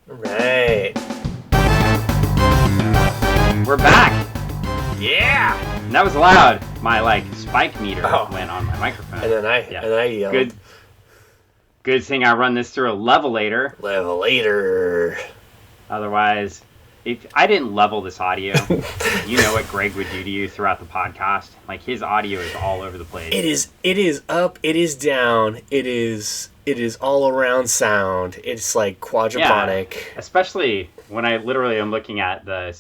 Right. We're back. Yeah. And that was loud. My spike meter went on my microphone. And then I yelled. Good thing I run this through a levelator. Levelator. Otherwise, if I didn't level this audio, you know what Greg would do to you throughout the podcast. Like, his audio is all over the place. It is up, it is down, it is all around sound. It's like quadraphonic. Yeah, especially when I literally am looking at the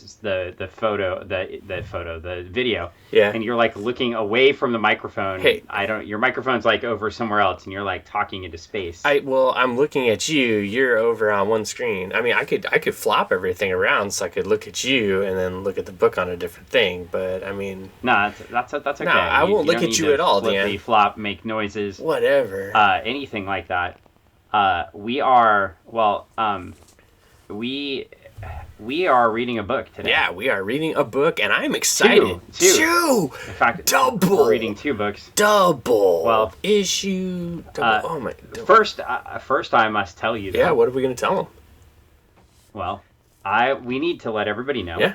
video. Yeah. And you're like looking away from the microphone. Hey. Your microphone's like over somewhere else and you're like talking into space. I'm looking at you, you're over on one screen. I mean, I could flop everything around so I could look at you and then look at the book on a different thing, but I mean, no, that's okay. No, I won't look at you at all, Dan. The flop, make noises. Whatever. Anything like that. We are reading a book today. Yeah, we are reading a book, and I'm excited. Two! In fact, double! We're reading 2 books. Double! Well, issue... Double. Oh my... First, I must tell you... Yeah, what are we going to tell them? Well, we need to let everybody know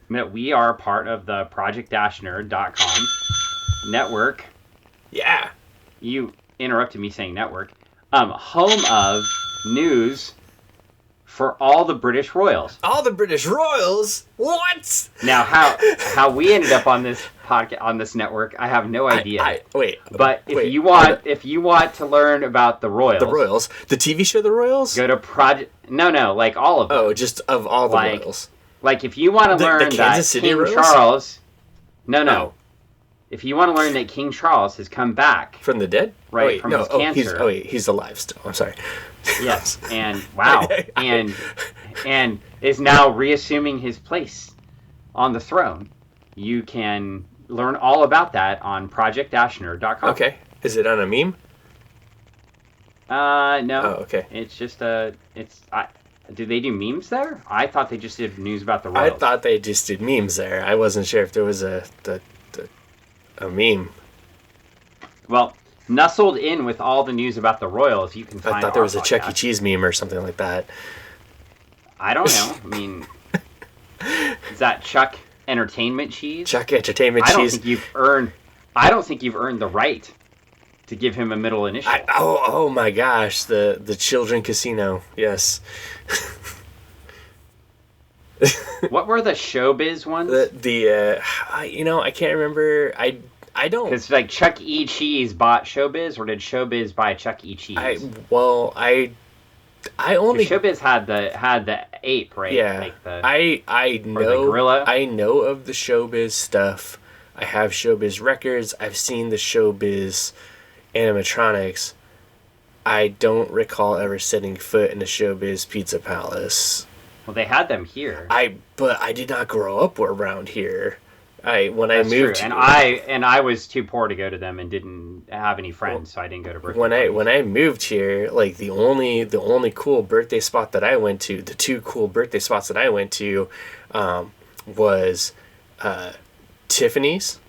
that we are part of the project-nerd.com network. Yeah. You interrupted me saying network. Home of news for all the British royals. All the British royals? What? Now, how we ended up on this podcast, on this network, I have no idea. If you want to learn about the royals, the TV show, The Royals, go to project. No, like all of them. Oh, just of all the royals. Like if you want to learn that King royals? Charles. No. If you want to learn that King Charles has come back from the dead, right? From his cancer. He's alive still. I'm sorry. Yes, and wow, and is now reassuming his place on the throne. You can learn all about that on project-nerd.com. Okay, is it on a meme? No. Oh, okay. It's just do they do memes there? I thought they just did news about the royals. I thought they just did memes there. I wasn't sure if there was a meme. Well, nestled in with all the news about the royals, you can find. I thought there was a Chuck E. Cheese meme or something like that. I don't know. I mean, is that Chuck Entertainment Cheese? Chuck Entertainment Cheese. I don't think you've earned the right to give him a middle initial. Oh my gosh, the Children Casino. Yes. What were the Showbiz ones? I can't remember. I don't. Because like Chuck E. Cheese bought Showbiz, or did Showbiz buy Chuck E. Cheese? I only. Showbiz had the ape, right? Yeah. Like I know. Or the gorilla. I know of the Showbiz stuff. I have Showbiz records. I've seen the Showbiz animatronics. I don't recall ever setting foot in a Showbiz Pizza Palace. Well, they had them here. But I did not grow up around here. I moved true. And I was too poor to go to them and didn't have any friends, so I didn't go to birthday parties. When I moved here, like the only cool birthday spot that I went to, the 2 cool birthday spots that I went to, was Tiffany's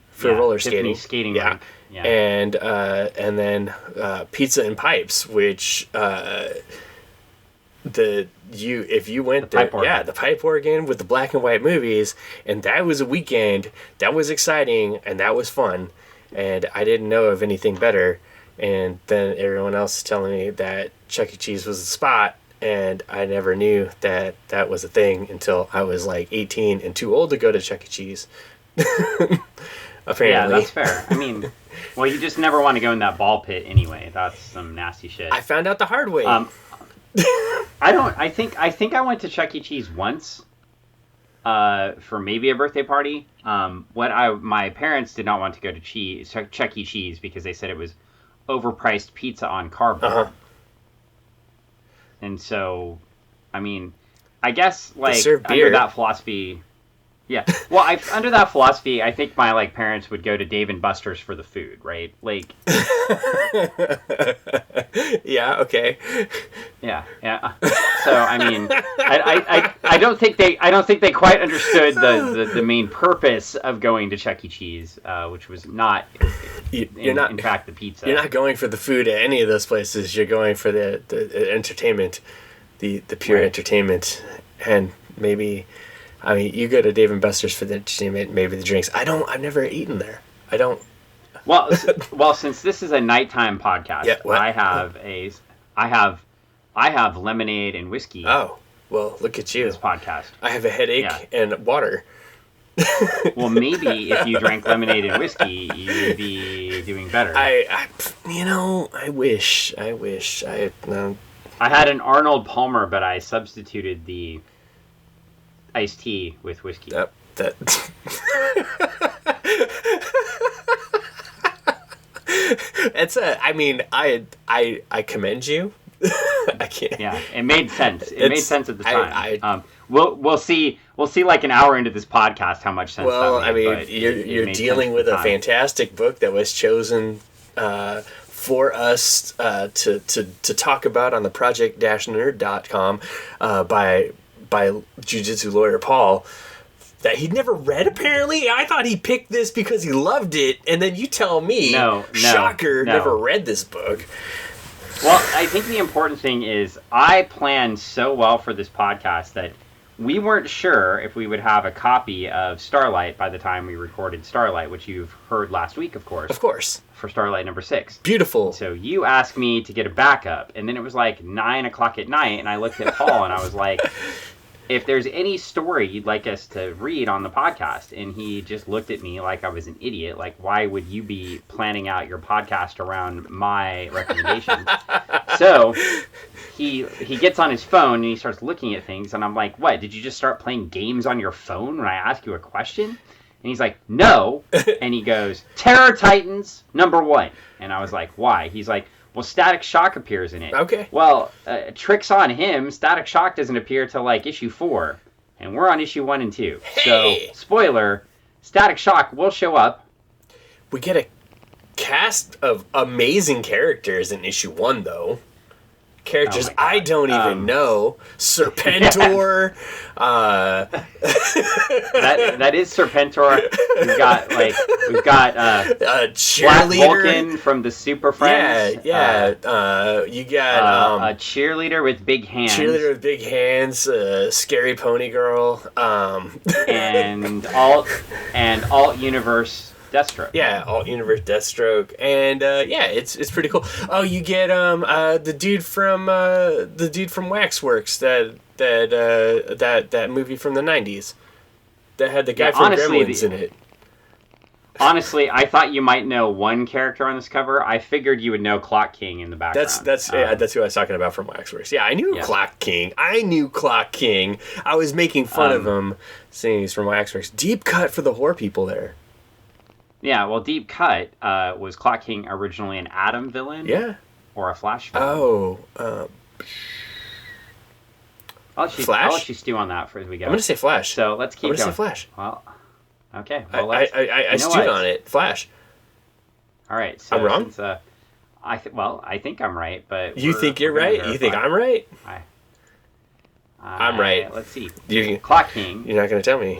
for roller skating. Tiffany's skating rink. Yeah. And then Pizza and Pipes, which if you went there, the pipe organ with the black and white movies, and that was a weekend. That was exciting and that was fun, and I didn't know of anything better. And then everyone else is telling me that Chuck E. Cheese was the spot, and I never knew that was a thing until I was like 18 and too old to go to Chuck E. Cheese. Apparently. Yeah, that's fair. I mean, well, you just never want to go in that ball pit anyway. That's some nasty shit. I found out the hard way. I think I went to Chuck E. Cheese once, for maybe a birthday party. My parents did not want to go to Chuck E. Cheese because they said it was overpriced pizza on cardboard. And so, I mean, I guess under that philosophy. Yeah. Well, under that philosophy, I think my parents would go to Dave and Buster's for the food, right? Like. Yeah. Okay. Yeah. So I mean, I don't think they quite understood the main purpose of going to Chuck E. Cheese, which was not. In fact, the pizza. You're not going for the food at any of those places. You're going for the entertainment. the pure entertainment, and maybe, I mean, you go to Dave and Buster's for the entertainment, maybe the drinks. I've never eaten there. I don't. Well, since this is a nighttime podcast, Yeah, what? I have lemonade and whiskey. Oh, well, look at you. This podcast. I have a headache and water. Well, maybe if you drank lemonade and whiskey, you'd be doing better. I wish. I had an Arnold Palmer, but I substituted the iced tea with whiskey. That. It's I commend you. I can't. Yeah, it made sense. It made sense at the time. We'll see like an hour into this podcast how much sense. Well, that made, I mean, you're dealing with a fantastic book that was chosen for us to talk about on the project-nerd.com by Jiu-Jitsu lawyer Paul, that he'd never read, apparently. I thought he picked this because he loved it, and then you tell me, shocker, never read this book. Well, I think the important thing is I planned so well for this podcast that we weren't sure if we would have a copy of Starlight by the time we recorded Starlight, which you've heard last week, of course. Of course. For Starlight number 6. Beautiful. So you asked me to get a backup, and then it was like 9 o'clock at night, and I looked at Paul, and I was like, if there's any story you'd like us to read on the podcast, and he just looked at me like I was an idiot, like, why would you be planning out your podcast around my recommendations? So he gets on his phone and he starts looking at things, and I'm like, what, did you just start playing games on your phone when I ask you a question? And he's like, no. And he goes, Terror Titans #1. And I was like, why? He's like, well, Static Shock appears in it. Okay. Well, tricks on him. Static Shock doesn't appear till like issue 4, and we're on issue 1 and 2. Hey! So, spoiler: Static Shock will show up. We get a cast of amazing characters in issue 1, though. Characters I don't even know. Serpentor. That is Serpentor. We've got cheerleader. Black Vulcan from the Super Friends. Yeah. You got a cheerleader with big hands. Scary Pony Girl. And alt universe Deathstroke. Yeah, alt universe Deathstroke, and it's pretty cool. Oh, you get the dude from Waxworks, that movie from the 90s that had the guy from Gremlins in it. Honestly, I thought you might know one character on this cover. I figured you would know Clock King in the background. That's who I was talking about from Waxworks. Yeah, I knew Clock King. I was making fun of him, saying he's from Waxworks. Deep cut for the whore people there. Yeah, well, Deep Cut was Clock King originally an Atom villain? Yeah. Or a Flash villain? I'll let you stew on that as we go. I'm going to say Flash. So let's keep going. I'm going to say Flash. Well, okay. Well, I stewed on it. Flash. All right. So I'm wrong? Since, I think I'm right, but... You think you're right? You think I'm right? I'm right. Let's see. Clock King. You're not going to tell me.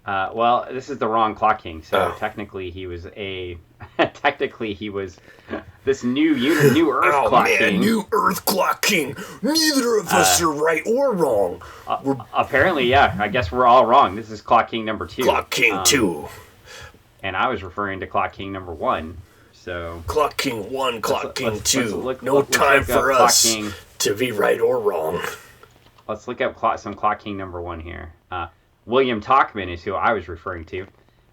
Well, this is the wrong Clock King, so technically he was this new Earth Clock King. New Earth Clock King. Neither of us are right or wrong. Apparently, yeah. I guess we're all wrong. This is Clock King #2. Clock King 2. And I was referring to Clock King #1. So Clock King 1, Clock King 2. No time for us to be right or wrong. Let's look up some Clock King #1 here. William Tachman is who I was referring to.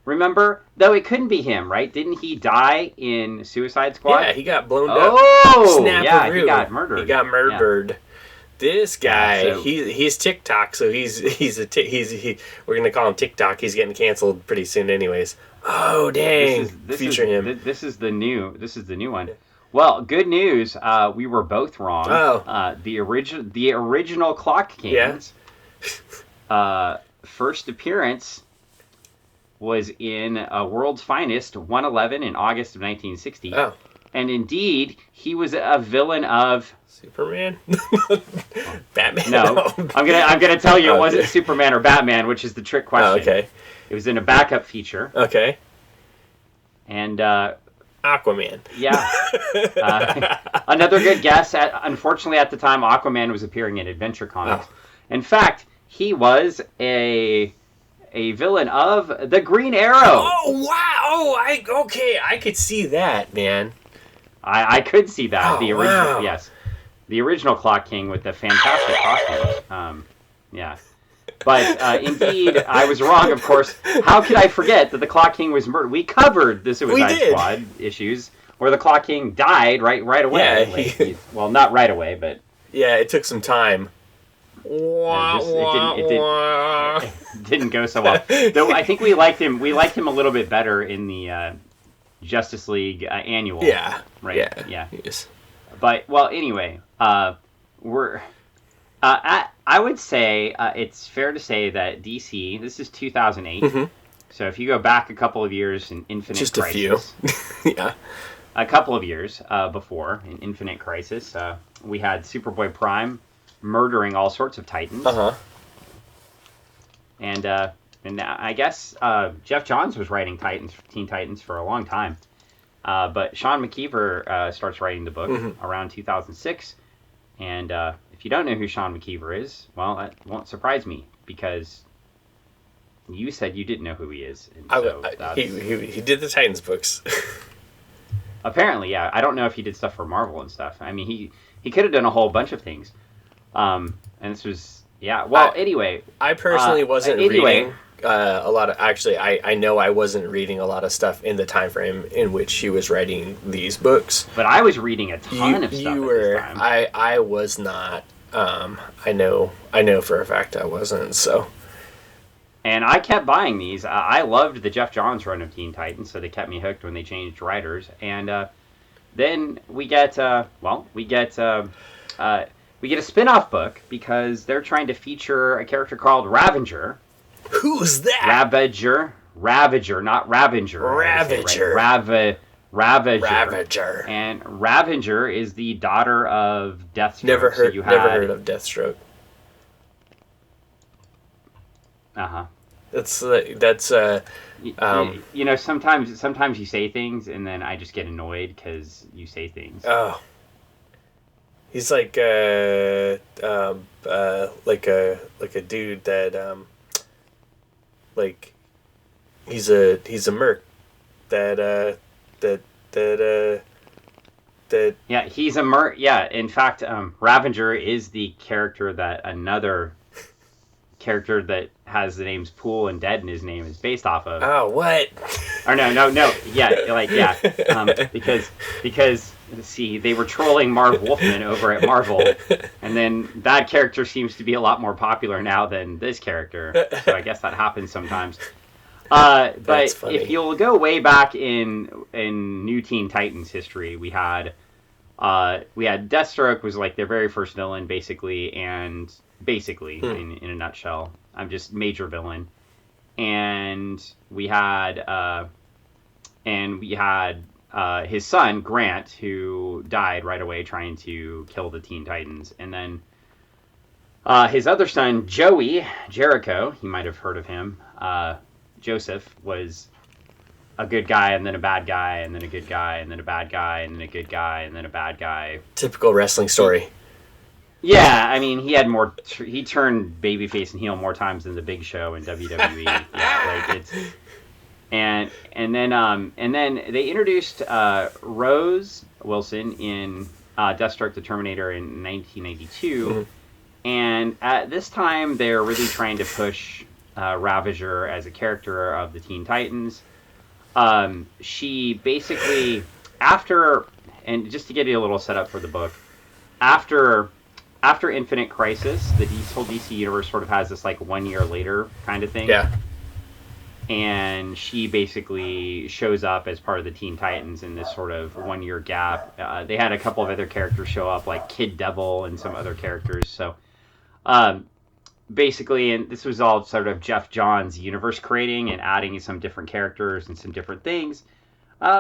Remember, though it couldn't be him, right? Didn't he die in Suicide Squad? Yeah, he got blown up. Oh, yeah, he got murdered. Yeah. This guy, he's TikTok, so we're gonna call him TikTok. He's getting canceled pretty soon, anyways. Oh dang! Feature him. This is the new one. Well, good news. We were both wrong. Oh. The original Clock Kings. Yeah. First appearance was in World's Finest 111 in August of 1960. Oh. And indeed, he was a villain of Superman? Batman? No. I'm gonna tell you it wasn't Superman or Batman, which is the trick question. Oh, okay. It was in a backup feature. Okay. And Aquaman. Yeah. Another good guess. Unfortunately, at the time, Aquaman was appearing in Adventure Comics. Oh. In fact, he was a villain of the Green Arrow. Oh, wow. Oh, I could see that, man. I could see that. Oh, The original, wow. yes. The original Clock King with the fantastic costumes. Yeah. But indeed, I was wrong, of course. How could I forget that the Clock King was murdered? We covered the Suicide Squad issues where the Clock King died right away. Yeah, well, not right away, but... Yeah, it took some time. It didn't go so well. Though I think we liked him a little bit better in the Justice League annual. Yeah. Right? Yeah. Yes. But, well, anyway, we're... I would say it's fair to say that DC, this is 2008, so if you go back a couple of years in Infinite Crisis... Just a few. Yeah. A couple of years before, in Infinite Crisis, we had Superboy Prime murdering all sorts of Titans. Uh-huh. And I guess Jeff Johns was writing Teen Titans for a long time. But Sean McKeever starts writing the book around 2006. And if you don't know who Sean McKeever is, well, that won't surprise me, because you said you didn't know who he is. And so he did the Titans books. Apparently, yeah. I don't know if he did stuff for Marvel and stuff. I mean, he could have done a whole bunch of things. And this was, yeah. Well, anyway. I personally wasn't reading a lot of... Actually, I know I wasn't reading a lot of stuff in the time frame in which he was writing these books. But I was reading a ton of stuff You were. at this time. I was not. I know for a fact I wasn't, so... And I kept buying these. I loved the Jeff Johns run of Teen Titans, so they kept me hooked when they changed writers. And then we get a spin-off book because they're trying to feature a character called Ravager. Who's that? Ravager, not Ravenger. Ravager. Ravager. Ravager. And Ravager is the daughter of Deathstroke. Never heard of Deathstroke. Uh-huh. That's you know, sometimes you say things and then I just get annoyed because you say things. Oh. He's like a dude that like he's a merc that Yeah, he's a merc. Yeah, in fact, Ravager is the character that another character that has the names Pool and Dead in his name is based off of. Oh, what? Or no. Yeah, because see, they were trolling Marv Wolfman over at Marvel, and then that character seems to be a lot more popular now than this character. So I guess that happens sometimes. But if you'll go way back in New Teen Titans history, we had Deathstroke was like their very first villain, basically, in a nutshell. I'm just major villain, and we had his son Grant, who died right away trying to kill the Teen Titans, and then his other son Joey Jericho, you might have heard of him. Joseph was a good guy, and then a bad guy, and then a good guy, and then a bad guy, and then a good guy, and then a bad guy. Typical wrestling story. Yeah, I mean, he turned babyface and heel more times than the Big Show in WWE. Yeah, like it's, and then they introduced Rose Wilson in Deathstroke the Terminator in 1992, and at this time they're really trying to push Ravager as a character of the Teen Titans. She basically, and just to get you a little setup for the book, after Infinite Crisis, the whole DC universe sort of has this like 1 year later kind of thing. Yeah. And she basically shows up as part of the Teen Titans in this sort of 1 year gap. They had a couple of other characters show up, like Kid Devil and some other characters. So basically, and this was all sort of Jeff Johns universe creating and adding some different characters and some different things,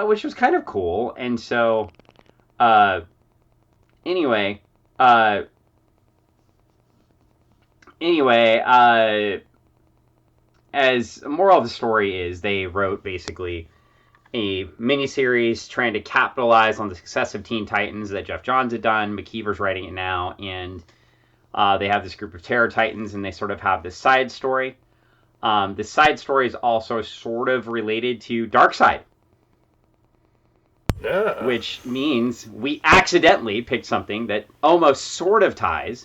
which was kind of cool. And so anyway, as moral of the story is, they wrote basically a miniseries trying to capitalize on the success of Teen Titans that Jeff Johns had done. McKeever's writing it now, and they have this group of Terror Titans, and they sort of have this side story. The side story is also sort of related to Darkseid. Yeah. Which means we accidentally picked something that almost sort of ties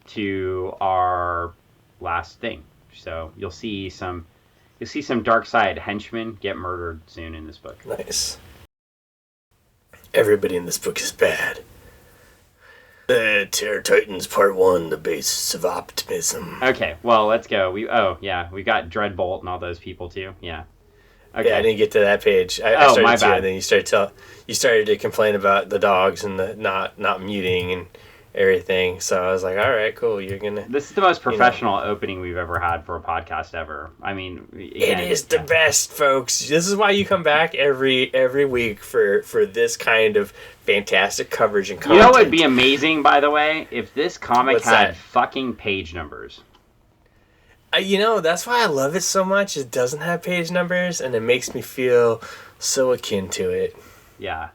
to our last thing. So you'll see some Darkseid henchmen get murdered soon in this book. Nice. Everybody in this book is bad. The Terror Titans Part 1, The Basis of Optimism. Okay, well, let's go. We got Dreadbolt and all those people too. Yeah. Okay. Yeah, I didn't get to that page. I started my bad. And then you started to complain about the dogs and the not muting and everything. So I was like, all right, cool. You're gonna. This is the most professional opening we've ever had for a podcast ever. I mean, again, it is the best, folks. This is why you come back every week for this kind of fantastic coverage and content. You know what would be amazing, by the way, if this comic had fucking page numbers. That's why I love it so much. It doesn't have page numbers, and it makes me feel so akin to it. Yeah.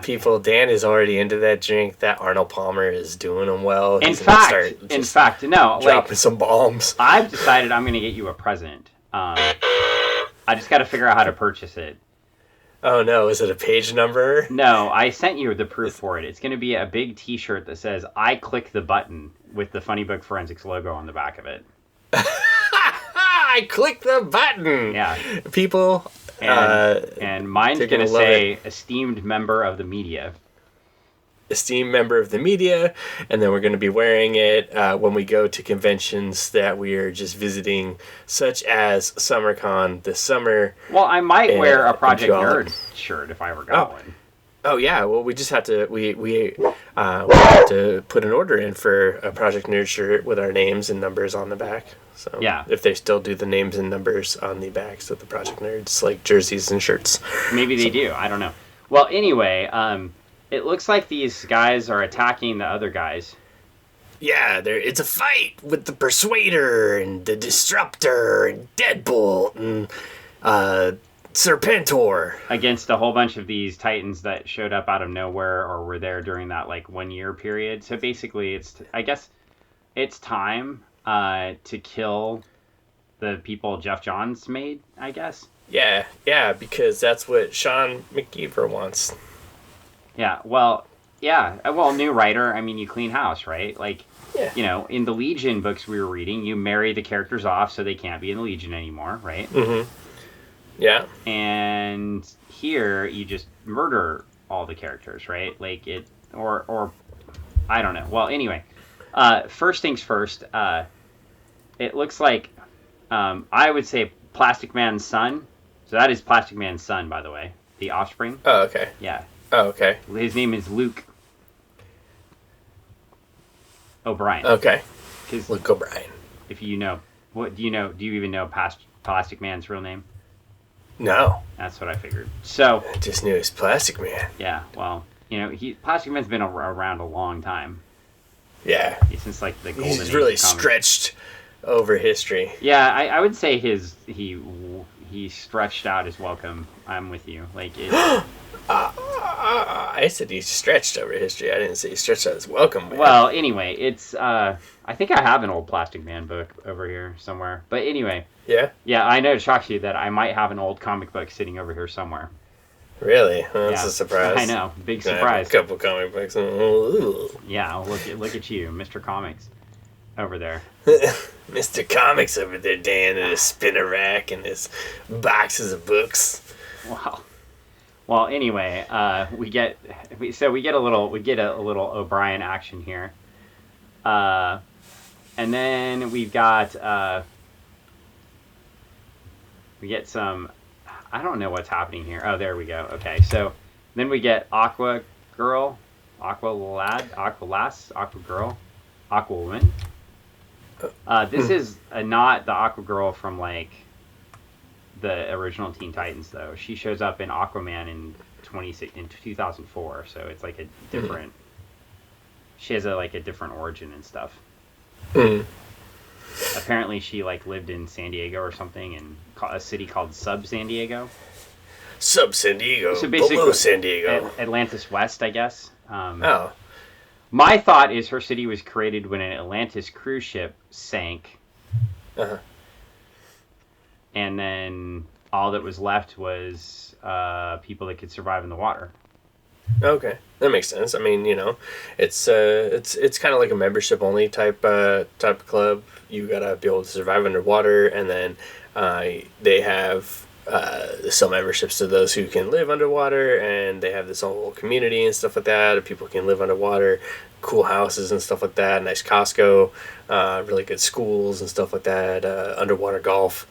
People, Dan is already into that drink. That Arnold Palmer is doing him well. In fact, dropping some bombs. I've decided I'm going to get you a present. I just got to figure out how to purchase it. Oh, no. Is it a page number? No, I sent you the proof for it. It's going to be a big T-shirt that says, I click the button, with the Funny Book Forensics logo on the back of it. I click the button! Yeah. People... And mine's going to say, esteemed member of the media. Esteemed member of the media, and then we're going to be wearing it when we go to conventions that we are just visiting, such as SummerCon this summer. Well, I might wear a Project Nerd shirt if I ever got one. Oh yeah, well we just have to we have to put an order in for a Project Nerd shirt with our names and numbers on the back. So yeah, if they still do the names and numbers on the backs of the Project Nerds, like jerseys and shirts. Maybe they do. I don't know. Well, anyway, it looks like these guys are attacking the other guys. Yeah, it's a fight with the Persuader and the Disruptor and Deadbolt and Serpentor. Against a whole bunch of these Titans that showed up out of nowhere or were there during that 1 year period. So basically, I guess it's time to kill the people Jeff Johns made, I guess. Yeah, because that's what Sean McKeever wants. Yeah, well, new writer, I mean, you clean house, right? In the Legion books we were reading, you marry the characters off so they can't be in the Legion anymore, right? Mm-hmm. Yeah. And here, you just murder all the characters, right? Or I don't know. Well, anyway, first things first, it looks like, I would say Plastic Man's son. So that is Plastic Man's son, by the way. The offspring. Oh, okay. Yeah. Oh, okay. His name is Luke O'Brien. Okay. Luke O'Brien. If you know, do you even know Plastic Man's real name? No. That's what I figured. So. I just knew it was Plastic Man. Yeah, well, Plastic Man's been around a long time. Yeah. Since the golden age. He's really stretched over history. Yeah, I would say he stretched out his welcome. I'm with you. I said he stretched over history. I didn't say he stretched out his welcome. Man. Well, anyway, it's I think I have an old Plastic Man book over here somewhere. But anyway. Yeah? Yeah, I know it shocks you that I might have an old comic book sitting over here somewhere. Really? Well, that's a surprise. I know. Big surprise. A couple comic books. Yeah, look at you, Mr. Comics over there. Mr. Comics over there, Dan, and his spinner rack and his boxes of books. Wow. Well, anyway, we get a little O'Brien action here, and then we get some. I don't know what's happening here. Oh, there we go. Okay, so then we get Aqua Girl, Aqua Lad, Aqua Lass, Aqua Girl, Aqua Woman. This is not the Aqua Girl from the original Teen Titans, though. She shows up in Aquaman in 2004, so it's a different. She has a different origin and stuff. apparently she like lived in San Diego or something, and a city called Sub San Diego. Sub San Diego. So basically, below San Diego. Atlantis West, I guess. Oh. My thought is her city was created when an Atlantis cruise ship sank. Uh-huh. And then all that was left was people that could survive in the water. Okay, that makes sense. I mean, it's kind of like a membership only type of club. You gotta be able to survive underwater, and then they have some memberships to those who can live underwater, and they have this whole community and stuff like that. Of people can live underwater, cool houses and stuff like that. Nice Costco, really good schools and stuff like that. Underwater golf,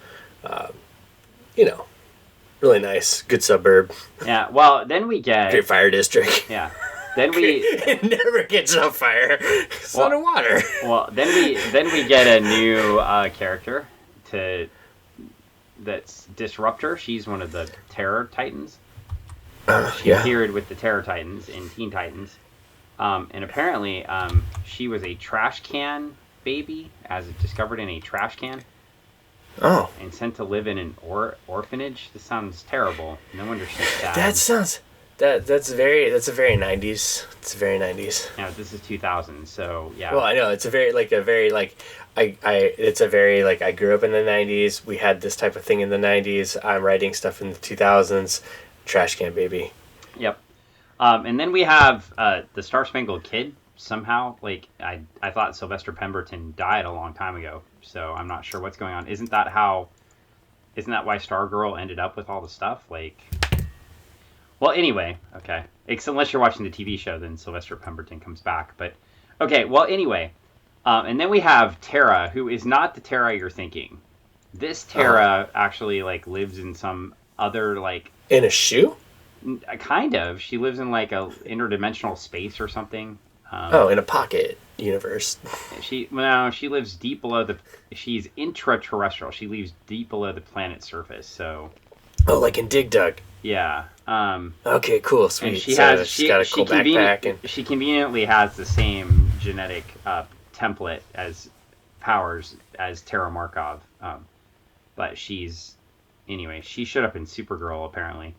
really nice, good suburb. Yeah. Well, then we get great fire district. Yeah. Then we it never gets on fire. It's underwater. Well, then we get a new character that's Disruptor. She's one of the Terror Titans. She appeared with the Terror Titans in Teen Titans, and apparently she was a trash can baby, as discovered in a trash can. Oh. And sent to live in an orphanage. This sounds terrible. No wonder she's sad. That sounds. That's a very 90s. It's very 90s. Yeah, this is 2000, so yeah. Well, I know it's I grew up in the 90s. We had this type of thing in the 90s. I'm writing stuff in the 2000s. Trash can baby. Yep. And then we have the Star Spangled Kid. Somehow, I thought Sylvester Pemberton died a long time ago, so I'm not sure what's going on. Isn't that why Stargirl ended up with all the stuff? Well, anyway, okay. Unless you're watching the TV show, then Sylvester Pemberton comes back. But, okay, well, anyway. And then we have Tara, who is not the Tara you're thinking. This Tara actually, lives in some other, in a shoe? Kind of. She lives in, a interdimensional space or something. In a pocket universe. She lives deep below she's intraterrestrial. She lives deep below the planet's surface, so... Oh, like in Dig Dug. Yeah. Okay, cool, sweet. And she's got a cool backpack. And she conveniently has the same genetic template as powers as Tara Markov. But she showed up in Supergirl, apparently.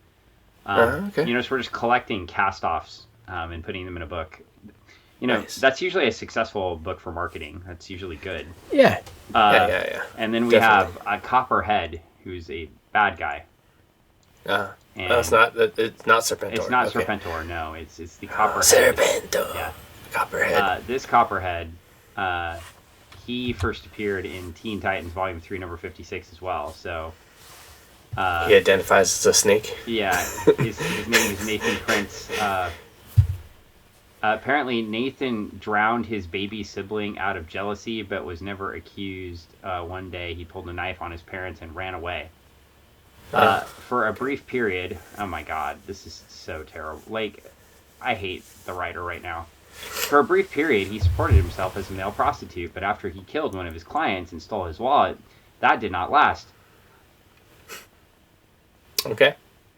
Okay. So we're just collecting cast-offs and putting them in a book. Nice. That's usually a successful book for marketing. That's usually good. Yeah. Yeah. And then we have a Copperhead, who's a bad guy. It's not Serpentor. It's not okay. Serpentor, no. It's the Copperhead. Serpentor. Yeah. Copperhead. This Copperhead, he first appeared in Teen Titans Volume 3, number 56 as well, so... he identifies as a snake? Yeah. His name is Nathan Prince. Apparently, Nathan drowned his baby sibling out of jealousy, but was never accused. One day, he pulled a knife on his parents and ran away. For a brief period... Oh my god, this is so terrible. I hate the writer right now. For a brief period, he supported himself as a male prostitute, but after he killed one of his clients and stole his wallet, that did not last. Okay.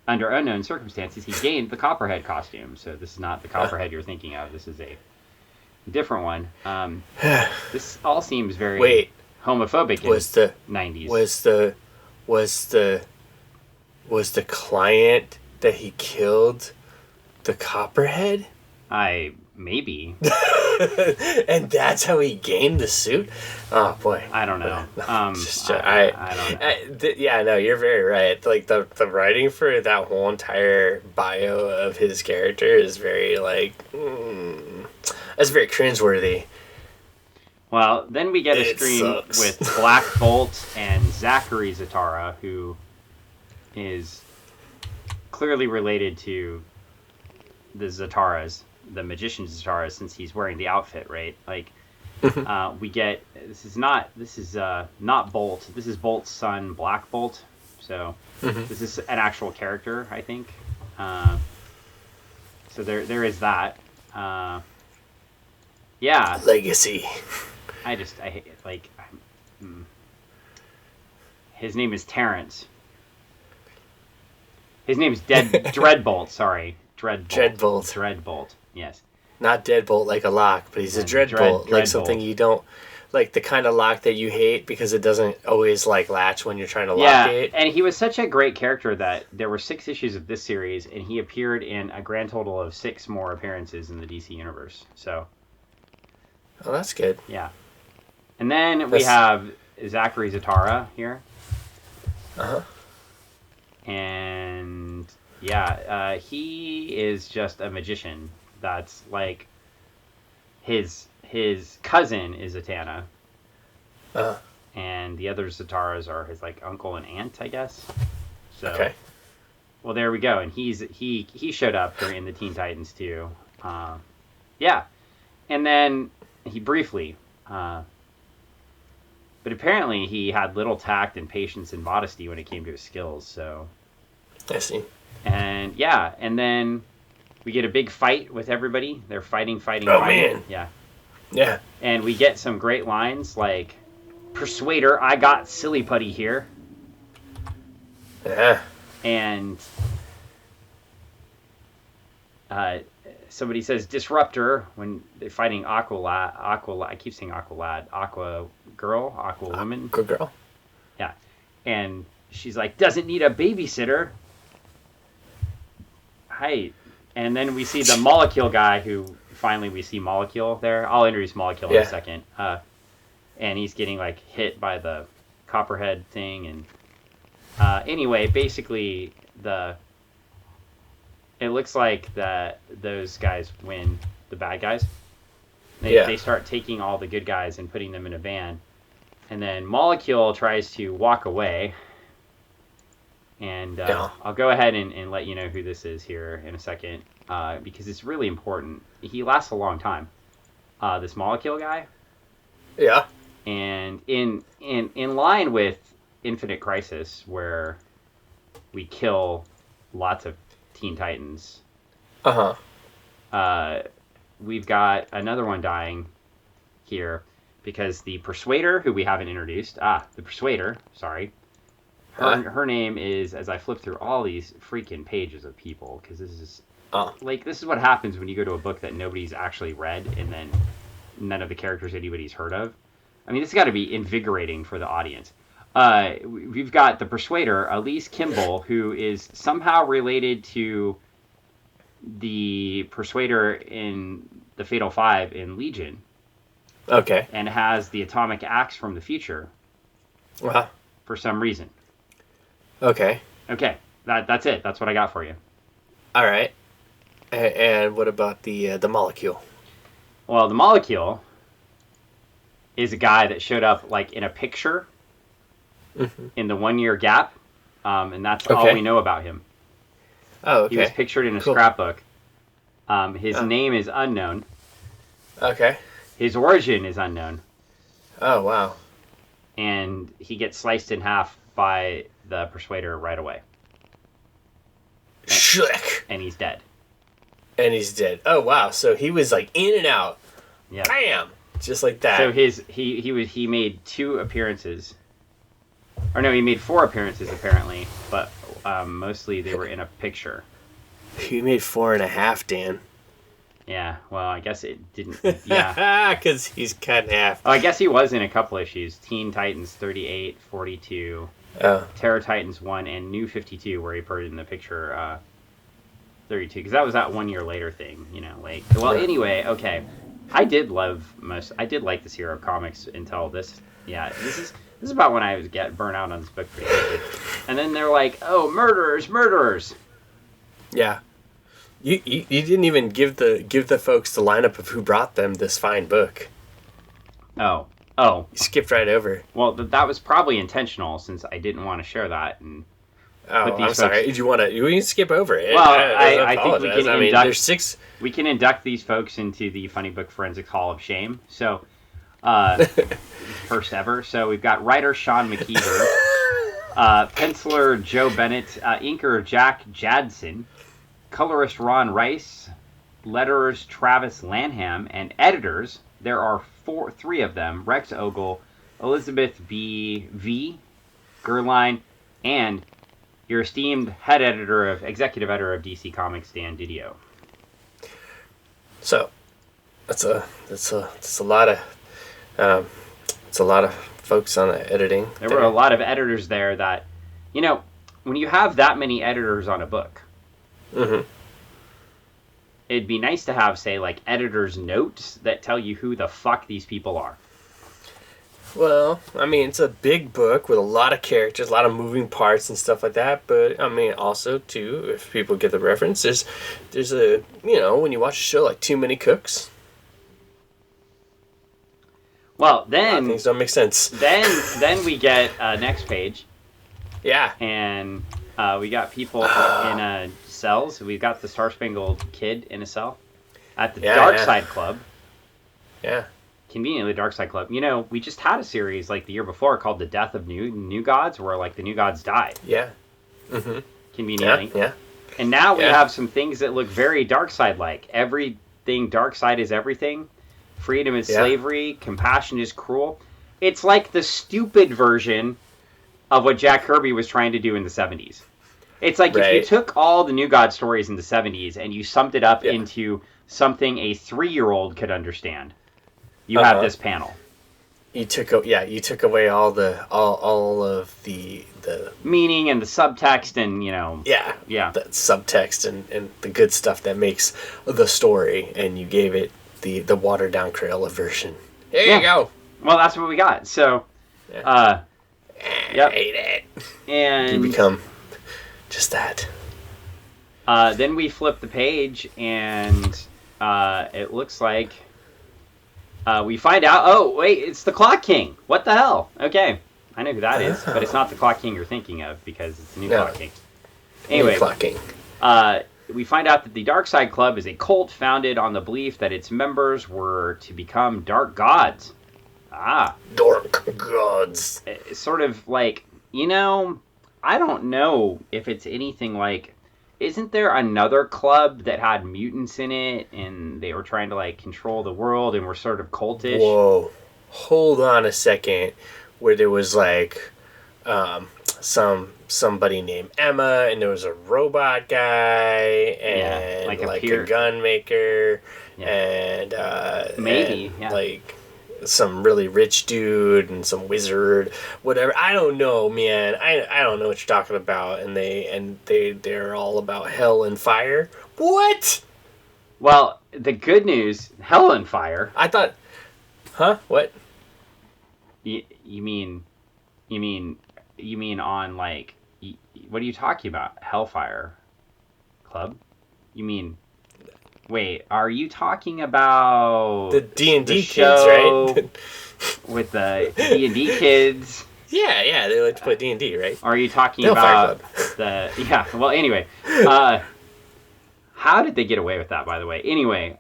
Under unknown circumstances, he gained the Copperhead costume. So this is not the Copperhead you're thinking of. This is a different one. This all seems very homophobic in the 90s. Was the client that he killed the Copperhead? Maybe. And that's how he gained the suit? Oh, boy. I don't know. I don't know. You're very right. The writing for that whole entire bio of his character is very, that's very cringeworthy. Well, then we get a screen with Black Bolt and Zachary Zatara, who is clearly related to the Zataras. The magician Zatara, since he's wearing the outfit, right? We get this is not Bolt. This is Bolt's son, Black Bolt. So this is an actual character, I think. So there is that. Yeah. Legacy. I hate it. His name is Terrence. His name is Dreadbolt. Sorry, Dreadbolt. Yes. Not deadbolt like a lock, but he's a dreadbolt, like something you don't like the kind of lock that you hate because it doesn't always like latch when you're trying to lock it. And he was such a great character that there were 6 issues of this series, and he appeared in a grand total of 6 more appearances in the DC universe. So, oh, that's good. Yeah, and then we have Zachary Zatara here. And he is just a magician. That's like his cousin is Zatanna. And the other Zataras are his like uncle and aunt, I guess. So, okay. Well, there we go. And he showed up in the Teen Titans too. And then he briefly, but apparently he had little tact and patience and modesty when it came to his skills. So, I see. And and then we get a big fight with everybody. They're fighting. Oh, man. Yeah. And we get some great lines like, "Persuader, I got silly putty here." Yeah. And somebody says "disruptor" when they're fighting Aqua. I keep saying Aqua girl, Aqua woman. Good girl. Yeah. And she's like, "Doesn't need a babysitter." Hi. And then we see the Molecule guy who finally we see Molecule there. I'll introduce Molecule in a second. And he's getting like hit by the Copperhead thing. And anyway, basically it looks like that those guys win, the bad guys. They start taking all the good guys and putting them in a van. And then Molecule tries to walk away. And I'll go ahead and let you know who this is here in a second, because it's really important. He lasts a long time, this Molecule guy. Yeah. And in line with Infinite Crisis, where we kill lots of Teen Titans. We've got another one dying here because the Persuader, who we haven't introduced. The Persuader. Sorry. Her name is, as I flip through all these freaking pages of people, because this is this is what happens when you go to a book that nobody's actually read and then none of the characters anybody's heard of. I mean, this has got to be invigorating for the audience. We've got the Persuader, Elise Kimball, who is somehow related to the Persuader in the Fatal Five in Legion. Okay. And has the atomic axe from the future. For some reason. Okay. That's it. That's what I got for you. All right. And what about the Molecule? Well, the Molecule is a guy that showed up like in a picture in the 1 year gap, and that's all we know about him. Oh, okay. He was pictured in a scrapbook. His name is unknown. Okay. His origin is unknown. Oh, wow. And he gets sliced in half by the Persuader right away. Schlick. And he's dead. Oh, wow. So he was like in and out. Yeah. Bam! Just like that. So he made 2 appearances. Or no, he made 4 appearances apparently, but mostly they were in a picture. He made 4.5, Dan. Yeah, well, I guess it didn't. Yeah. Because he's cut in half. Oh, I guess he was in a couple issues. Teen Titans 38, 42, Terror Titans 1, and New 52, where he appeared in the picture 32. Because that was that 1 year later thing, like. Well, anyway, okay. I did like this hero of comics until this. Yeah, this is about when I was getting burnt out on this book pretty quickly. And then they're like, "Oh, murderers!" Yeah. You didn't even give the folks the lineup of who brought them this fine book. Oh. You skipped right over. Well, that was probably intentional since I didn't want to share that. And I'm sorry. Did you want to? You can skip over it. Well, I think we can induct. There's 6. We can induct these folks into the Funny Book Forensics Hall of Shame. So, first ever. So we've got writer Sean McKeever, penciler Joe Bennett, inker Jack Jadson, colorist Ron Reis, letterers Travis Lnham, and editors, there are 3 of them, Rex Ogle, Elisabeth V, Gehrlein, and your esteemed executive editor of DC Comics, Dan Didio. So, that's a lot of It's a lot of folks on the editing. There were a lot of editors there that, when you have that many editors on a book, it'd be nice to have, say, like, editor's notes that tell you who the fuck these people are. Well, I mean, it's a big book with a lot of characters, a lot of moving parts and stuff like that. But, I mean, also, too, if people get the reference, there's a, when you watch a show like Too Many Cooks. Well, then... things don't make sense. Then we get next page. Yeah. And we got people in cells. We've got the Star Spangled Kid in a cell at the Dark Side Club. Yeah. Conveniently, Dark Side Club. We just had a series like the year before called The Death of New Gods, where like the new gods died. Yeah. Mm-hmm. Conveniently. Yeah. And now we have some things that look very Dark Side-like. Everything Dark Side is everything. Freedom is slavery. Compassion is cruel. It's like the stupid version of what Jack Kirby was trying to do in the 70s. It's like if you took all the New God stories in the 70s and you summed it up into something a 3-year-old could understand, you have this panel. You took away all of the meaning and the subtext and the subtext and the good stuff that makes the story, and you gave it the watered down Crayola version. There you go. Well, that's what we got. So, I hate it. And you become just that. Then we flip the page, and it looks like we find out. Oh, wait, it's the Clock King. What the hell? Okay, I know who that is, but it's not the Clock King you're thinking of because it's the new Clock King. Anyway, new Clock King. We find out that the Dark Side Club is a cult founded on the belief that its members were to become dark gods. Dark gods. It's sort of like, I don't know if it's anything like, isn't there another club that had mutants in it and they were trying to like control the world and were sort of cultish? Whoa. Hold on a second. Where there was like somebody named Emma, and there was a robot guy, and like a gun maker, and maybe like some really rich dude and some whatever. I don't know, man. I don't know what you're talking about. And they're all about hell and fire. What? Well, the good news, hell and fire. I thought, what? You mean on like, what are you talking about? Hellfire Club? You mean, wait, are you talking about the D&D kids, right? With the D&D kids? Yeah, they like to play D&D, right? Are you talking about well, anyway, how did they get away with that, by the way? Anyway,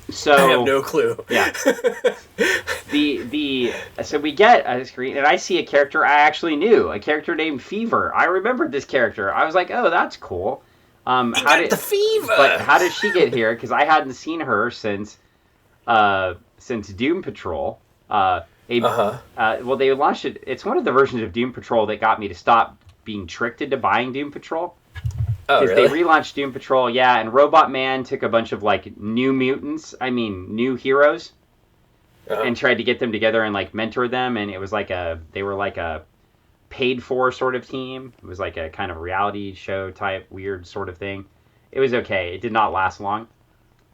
so I have no clue. Yeah. So we get a screen, and I see a character I actually knew, a character named Fever. I remembered this character. I was like, oh, that's cool. The Fever. But how did she get here? Because I hadn't seen her since Doom Patrol. Well, they launched it. It's one of the versions of Doom Patrol that got me to stop being tricked into buying Doom Patrol. Oh, really? They relaunched Doom Patrol, and Robot Man took a bunch of like new new heroes, and tried to get them together and like mentor them, and it was like they were like a paid for sort of team. It was like a kind of reality show type weird sort of thing. It was okay. It did not last long,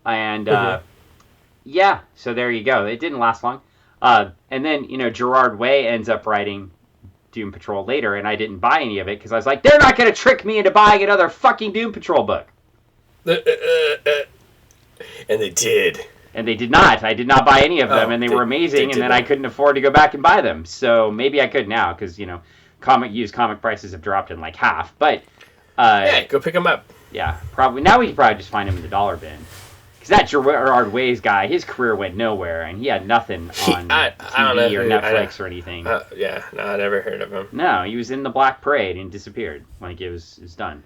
and so there you go. It didn't last long, and then Gerard Way ends up writing Doom Patrol later, and I didn't buy any of it because I was like, they're not going to trick me into buying another fucking Doom Patrol book. And they did. And they did not. I did not buy any of them, and they were amazing, and then I couldn't afford to go back and buy them. So maybe I could now because, used comic prices have dropped in like half. But go pick them up. Yeah, probably. Now we could probably just find them in the dollar bin. Because that Gerard Ways guy, his career went nowhere, and he had nothing on TV or Netflix or anything. I never heard of him. No, he was in the Black Parade and disappeared when it was done.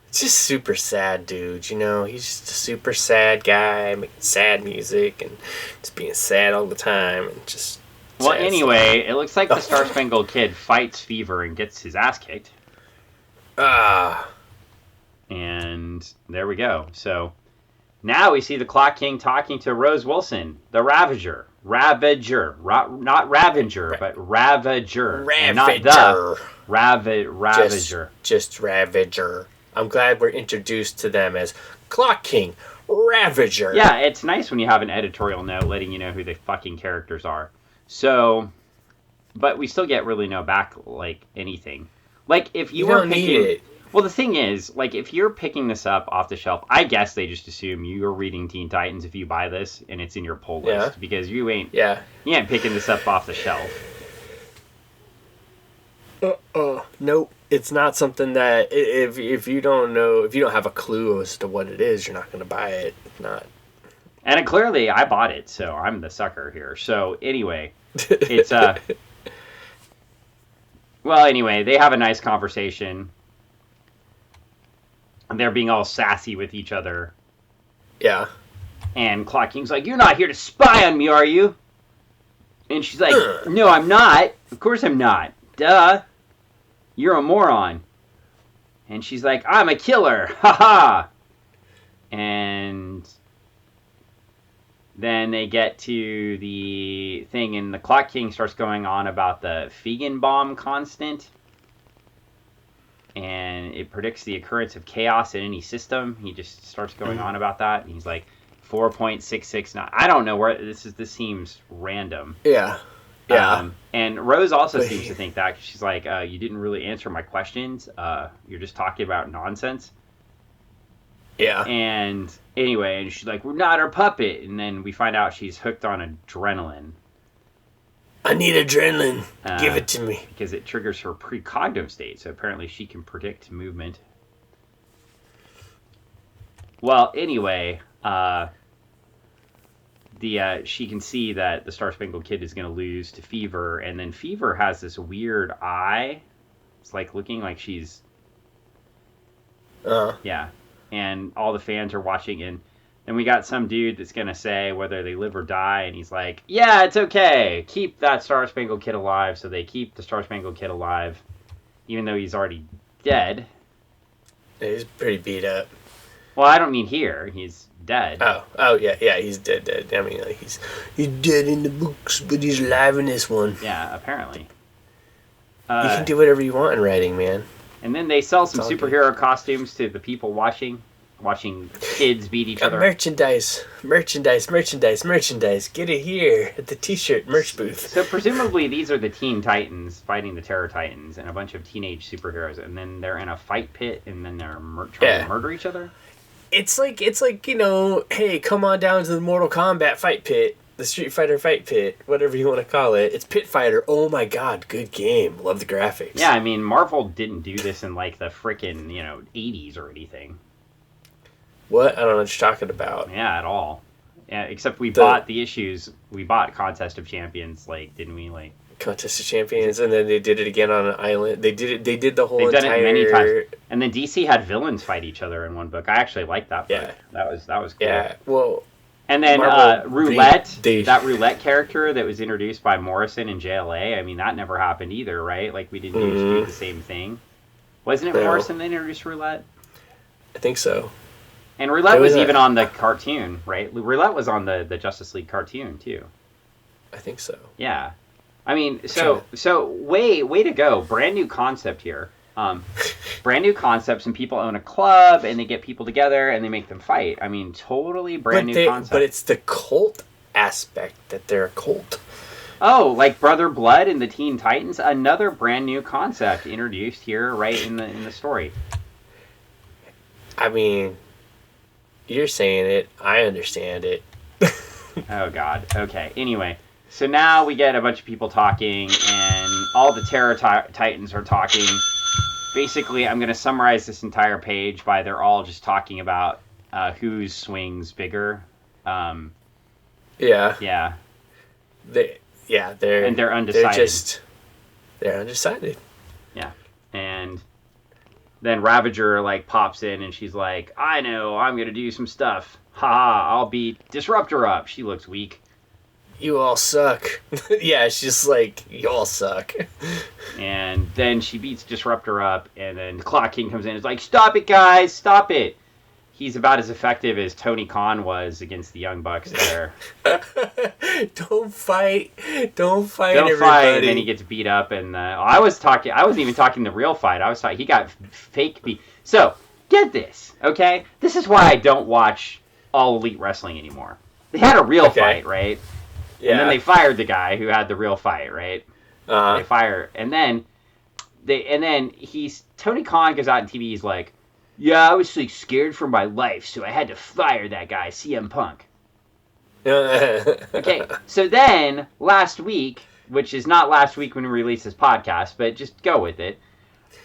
It's just super sad, dude. He's just a super sad guy making sad music and just being sad all the time and just. Well, anyway, it looks like the Star Spangled Kid fights Fever and gets his ass kicked. And there we go. So now we see the Clock King talking to Rose Wilson, the Ravager. Ravager. Not Ravager, but Ravager. Ravager. Not the Ravager. Just Ravager. I'm glad we're introduced to them as Clock King, Ravager. Yeah, it's nice when you have an editorial note letting you know who the fucking characters are. So, but we still get really no back, like, anything. Like, if you were picking... Need it. Well, the thing is, like, if you're picking this up off the shelf, I guess they just assume you're reading Teen Titans if you buy this and it's in your pull list. Because you ain't picking this up off the shelf. Nope. It's not something that, if you don't know, if you don't have a clue as to what it is, you're not going to buy it. Not. And clearly, I bought it, so I'm the sucker here. So, anyway, it's, well, anyway, they have a nice conversation. And they're being all sassy with each other. Yeah. And Clock King's like, "You're not here to spy on me, are you?" And she's like, "No, I'm not. Of course I'm not. Duh. You're a moron." And she's like, "I'm a killer. Ha ha." And then they get to the thing, and the Clock King starts going on about the Feigenbaum constant. And it predicts the occurrence of chaos in any system. He just starts going on about that. And he's like, 4.669. I don't know where this seems random. Yeah. Yeah. And Rose also seems to think that. 'Cause she's like, you didn't really answer my questions. You're just talking about nonsense. Yeah. And anyway, and she's like, "We're not her puppet." And then we find out she's hooked on adrenaline. I need adrenaline. Give it to me. Because it triggers her precognitive state, so apparently she can predict movement. Well, anyway, she can see that the Star Spangled Kid is going to lose to Fever, and then Fever has this weird eye. It's like looking like she's... Yeah, and all the fans are watching, and then we got some dude that's going to say whether they live or die, and he's like, "Yeah, it's okay. Keep that Star Spangled Kid alive." So they keep the Star Spangled Kid alive, even though he's already dead. Yeah, he's pretty beat up. Well, I don't mean here. He's dead. Oh, yeah, he's dead. I mean, like, he's dead in the books, but he's alive in this one. Yeah, apparently. You can do whatever you want in writing, man. And then they sell some superhero costumes to the people watching kids beat each other. Merchandise. Get it here at the t-shirt merch booth. So presumably these are the Teen Titans fighting the Terror Titans and a bunch of teenage superheroes, and then they're in a fight pit, and then they're trying to murder each other? It's like, hey, come on down to the Mortal Kombat fight pit, the Street Fighter fight pit, whatever you want to call it. It's Pit Fighter. Oh my god, good game. Love the graphics. Yeah, I mean, Marvel didn't do this in like the frickin', 80s or anything. What? I don't know what you're talking about. Yeah, at all. Yeah, except we bought the issues. We bought Contest of Champions, didn't we? Contest of Champions, and then they did it again on an island. They did it. They did the whole entire... They've done it many times. And then DC had villains fight each other in one book. I actually liked that book. Yeah. That was cool. Yeah, well... And then Roulette, that Roulette character that was introduced by Morrison in JLA, I mean, that never happened either, right? We didn't do the same thing. Wasn't it Morrison that introduced Roulette? I think so. And Roulette was even on the cartoon, right? Roulette was on the Justice League cartoon, too. I think so. Yeah. I mean, so way to go. Brand new concept here. Brand new concepts, and people own a club, and they get people together, and they make them fight. I mean, totally brand new concept. But it's the cult aspect that they're a cult. Oh, like Brother Blood and the Teen Titans? Another brand new concept introduced here right in the story. I mean... You're saying it. I understand it. Oh, God. Okay. Anyway, so now we get a bunch of people talking, and all the Terror Titans are talking. Basically, I'm going to summarize this entire page by they're all just talking about whose swing's bigger. Yeah. Yeah. They're undecided. They're undecided. Yeah. And... then Ravager, pops in, and she's like, "I know, I'm going to do some stuff. I'll beat Disruptor up. She looks weak." You all suck. Yeah, she's like, you all suck. And then she beats Disruptor up, and then Clock King comes in and is like, "Stop it, guys, stop it. he's about as effective as Tony Khan was against the Young Bucks there. Don't fight, everybody. And then he gets beat up. And I wasn't even talking the real fight. I was talking, he got fake beat. So, get this, okay? This is why I don't watch All Elite Wrestling anymore. They had a real fight, right? Yeah. And then they fired the guy who had the real fight, right? They fire, and then Tony Khan goes out on TV. He's like, "Yeah, I was like scared for my life, so I had to fire that guy, CM Punk." Okay, so then last week, which is not last week when we released this podcast, but just go with it.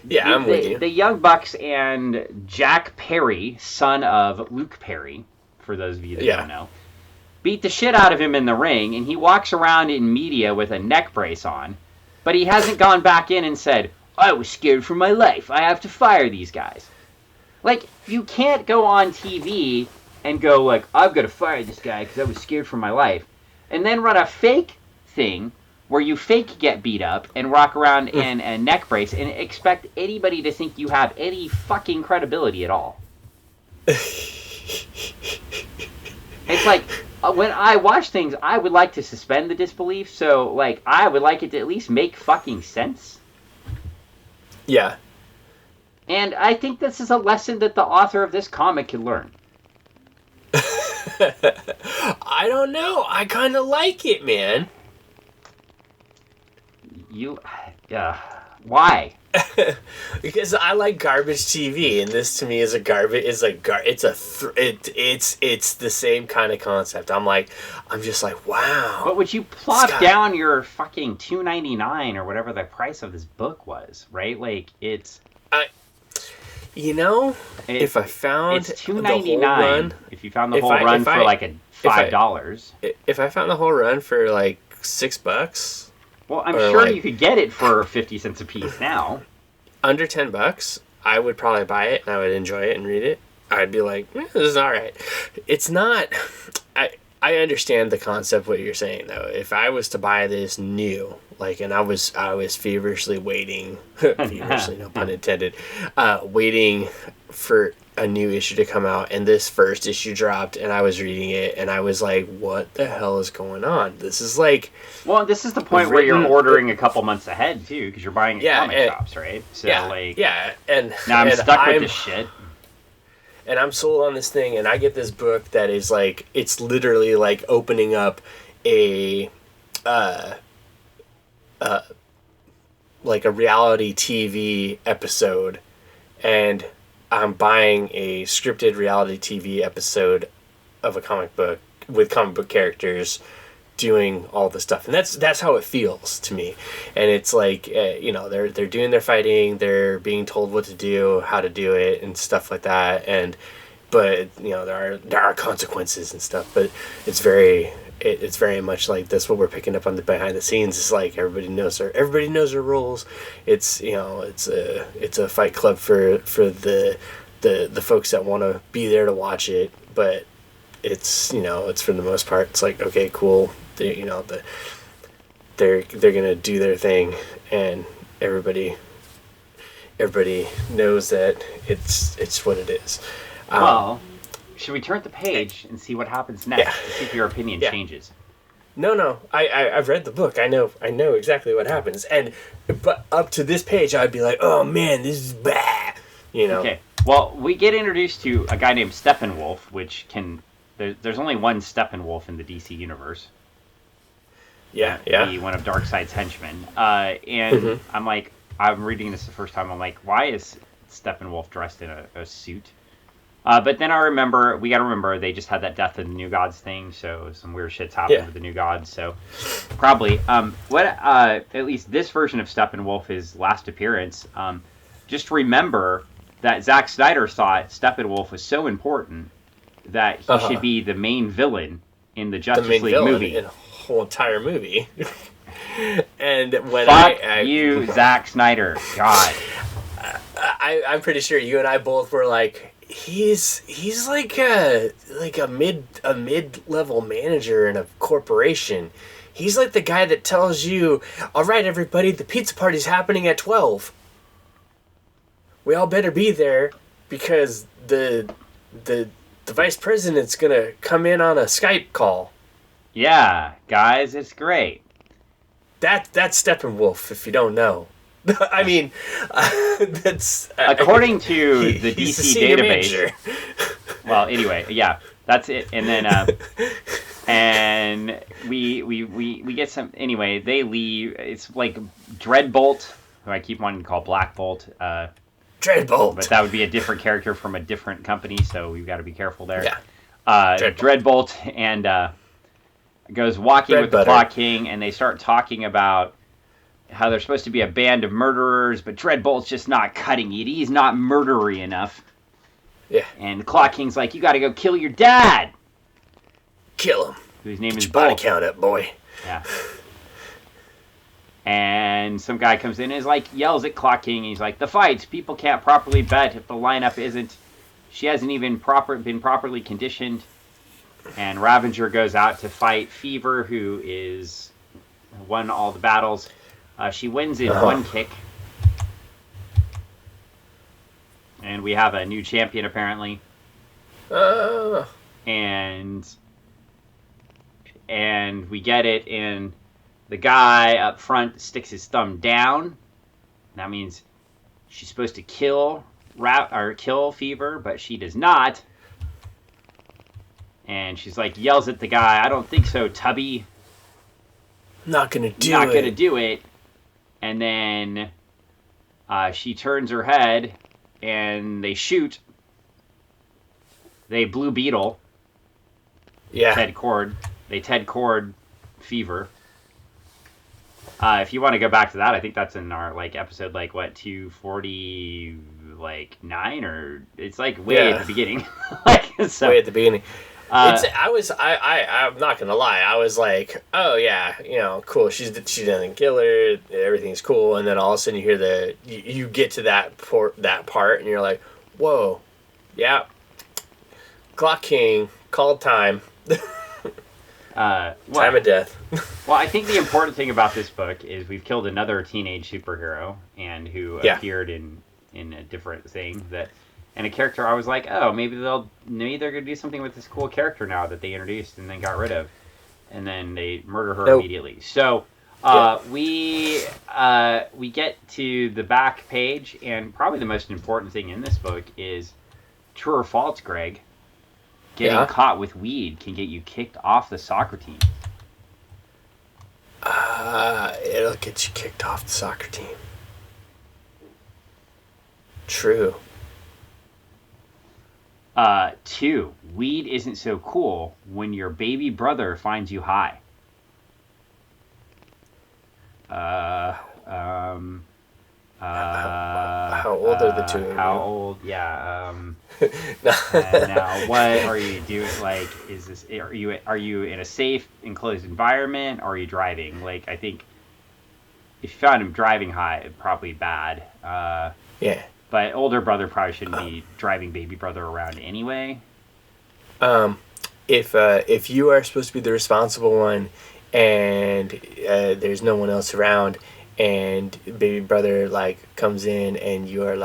Yeah, I'm with you. The Young Bucks and Jack Perry, son of Luke Perry, for those of you that don't know, beat the shit out of him in the ring, and he walks around in media with a neck brace on, but he hasn't gone back in and said, "I was scared for my life. I have to fire these guys." Like, you can't go on TV and go like, "I've got to fire this guy because I was scared for my life," and then run a fake thing where you fake get beat up and walk around in a neck brace and expect anybody to think you have any fucking credibility at all. It's like, when I watch things, I would like to suspend the disbelief, so, like, I would like it to at least make fucking sense. Yeah. And I think this is a lesson that the author of this comic can learn. I don't know. I kind of like it, man. Why? Because I like garbage TV, and this to me is a garbage. It's the same kind of concept. I'm just like, wow. But would you plop down your fucking $2.99 or whatever the price of this book was, right? Like, it's. If I found it's $2.99. If you found the whole run for like $5. If I found the whole run for like $6. Well, I'm sure you could get it for 50 cents a piece now. Under $10, I would probably buy it and I would enjoy it and read it. I'd be like, this is all right. It's not. I understand the concept what you're saying though. If I was to buy this new, and I was feverishly waiting, feverishly, no pun intended, waiting for a new issue to come out, and this first issue dropped, and I was reading it, and I was like, what the hell is going on? This is like... Well, this is the point where you're ordering a couple months ahead, too, because you're buying at comic shops, right? So, and now I'm stuck with this shit. And I'm sold on this thing, and I get this book that is like, it's literally like opening up a reality TV episode, and I'm buying a scripted reality TV episode of a comic book with comic book characters doing all the stuff, and that's how it feels to me. And it's like, they're doing their fighting, they're being told what to do, how to do it, and stuff like that. But there are consequences and stuff. But it's very much like that's what we're picking up on the behind the scenes. It's like everybody knows their roles. It's it's a fight club for the folks that want to be there to watch it. But it's for the most part it's like, okay, cool. They're gonna do their thing, and everybody knows that it's what it is. Well, should we turn the page and see what happens next? To see if your opinion changes. No. I've read the book. I know exactly what happens. But up to this page, I'd be like, oh man, this is bad. Okay. Well, we get introduced to a guy named Steppenwolf, which there's only one Steppenwolf in the DC universe. Yeah. Be one of Darkseid's henchmen. And I'm reading this the first time. I'm like, why is Steppenwolf dressed in a suit? But then we got to remember, they just had that Death of the New Gods thing, so some weird shit's happened with the New Gods, so probably. At least this version of Steppenwolf, his last appearance, just remember that Zack Snyder thought Steppenwolf was so important that he should be the main villain in the Justice League movie. In the whole entire movie. And when you, Zack Snyder. God. I'm pretty sure you and I both were like, he's like a mid-level manager in a corporation. He's like the guy that tells you, all right, everybody, the pizza party's happening at 12. We all better be there because the the vice president's gonna come in on a Skype call. Yeah, guys, it's great. That's Steppenwolf, if you don't know. I mean, that's according to the he's DC the database. Well, anyway, yeah, that's it. And then, and we get some. Anyway, they leave. It's like Dreadbolt, who I keep wanting to call Black Bolt. Dreadbolt, but that would be a different character from a different company, so we've got to be careful there. Yeah. Dreadbolt and goes walking with the Clock King, and they start talking about how they're supposed to be a band of murderers, but Dreadbolt's just not cutting it. He's not murdery enough. Yeah. And the Clock King's like, you got to go kill your dad. Kill him. Whose name is body count up, boy. Yeah. And some guy comes in and is like, yells at Clock King. He's like, the fights, people can't properly bet if the lineup isn't. She hasn't even been properly conditioned. And Ravager goes out to fight Fever, who is won all the battles. She wins in one kick. And we have a new champion, apparently. And we get it, and the guy up front sticks his thumb down. That means she's supposed to kill Fever, but she does not. And she's like, yells at the guy, I don't think so, Tubby. Not gonna do it. And then she turns her head, and they shoot. They Blue Beetle. Yeah. Ted Cord Fever. If you want to go back to that, I think that's in our episode 249 or it's way at the beginning. So, way at the beginning. I'm not gonna lie. I was like, oh yeah, cool. She doesn't kill her. Everything's cool. And then all of a sudden you hear you get to that part, and you're like, whoa, yeah. Clock King called time. Time of death. Well, I think the important thing about this book is we've killed another teenage superhero, and who appeared in a different thing and a character I was like, oh, maybe they're gonna do something with this cool character now that they introduced and then got rid of, and then they murder her immediately. So we get to the back page, and probably the most important thing in this book is true or false, Greg. Getting caught with weed can get you kicked off the soccer team. It'll get you kicked off the soccer team. True. 2, weed isn't so cool when your baby brother finds you high. How old are the two of you? How old? Yeah. Now, what are you doing? Is this? Are you in a safe, enclosed environment? Or are you driving? I think if you found him driving high, probably bad. Yeah. But older brother probably shouldn't be driving baby brother around anyway. If you are supposed to be the responsible one, and there's no one else around, and baby brother comes in, and you are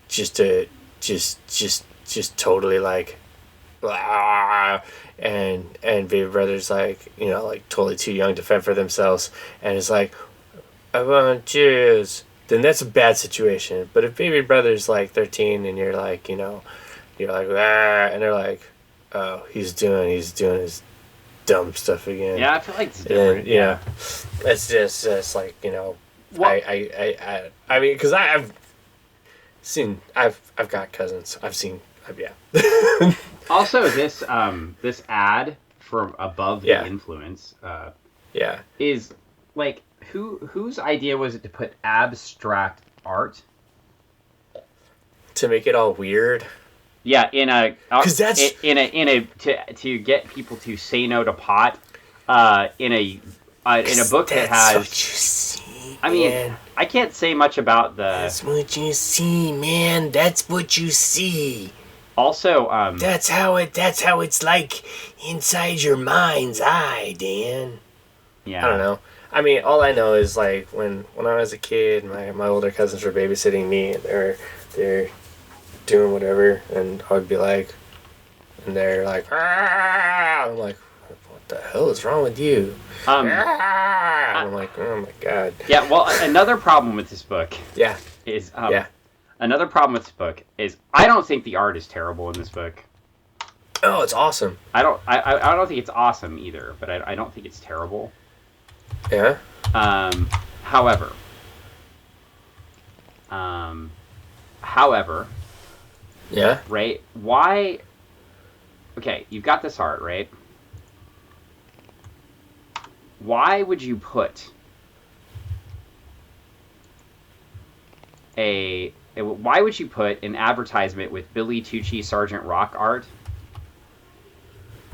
just totally and baby brother's totally too young to fend for themselves, and it's like, I want juice, then that's a bad situation. But if baby brother's 13 and you're you're and they're like, oh, he's doing his dumb stuff again. Yeah, I feel like it's different. Then, it's just well, I mean, because I've got cousins. Also, this ad for Above the Influence is whose idea was it to put abstract art to make it all weird? Yeah, to get people to say no to pot, in a book that has. What you see, I mean, man. I can't say much about the. That's what you see, man. That's what you see. Also, That's how it's like inside your mind's eye, Dan. Yeah. I don't know. I mean, all I know is when I was a kid, my older cousins were babysitting me, and they're doing whatever, and I would be like, and they're like, ah! I'm like, what the hell is wrong with you? And I'm like, oh my god. Yeah, well, another problem with this book is another problem with this book is I don't think the art is terrible in this book. Oh, it's awesome. I don't think it's awesome either, but I don't think it's terrible. Yeah. However, yeah. Right? Why? Okay, you've got this art, right? Why would you put an advertisement with Billy Tucci Sergeant Rock art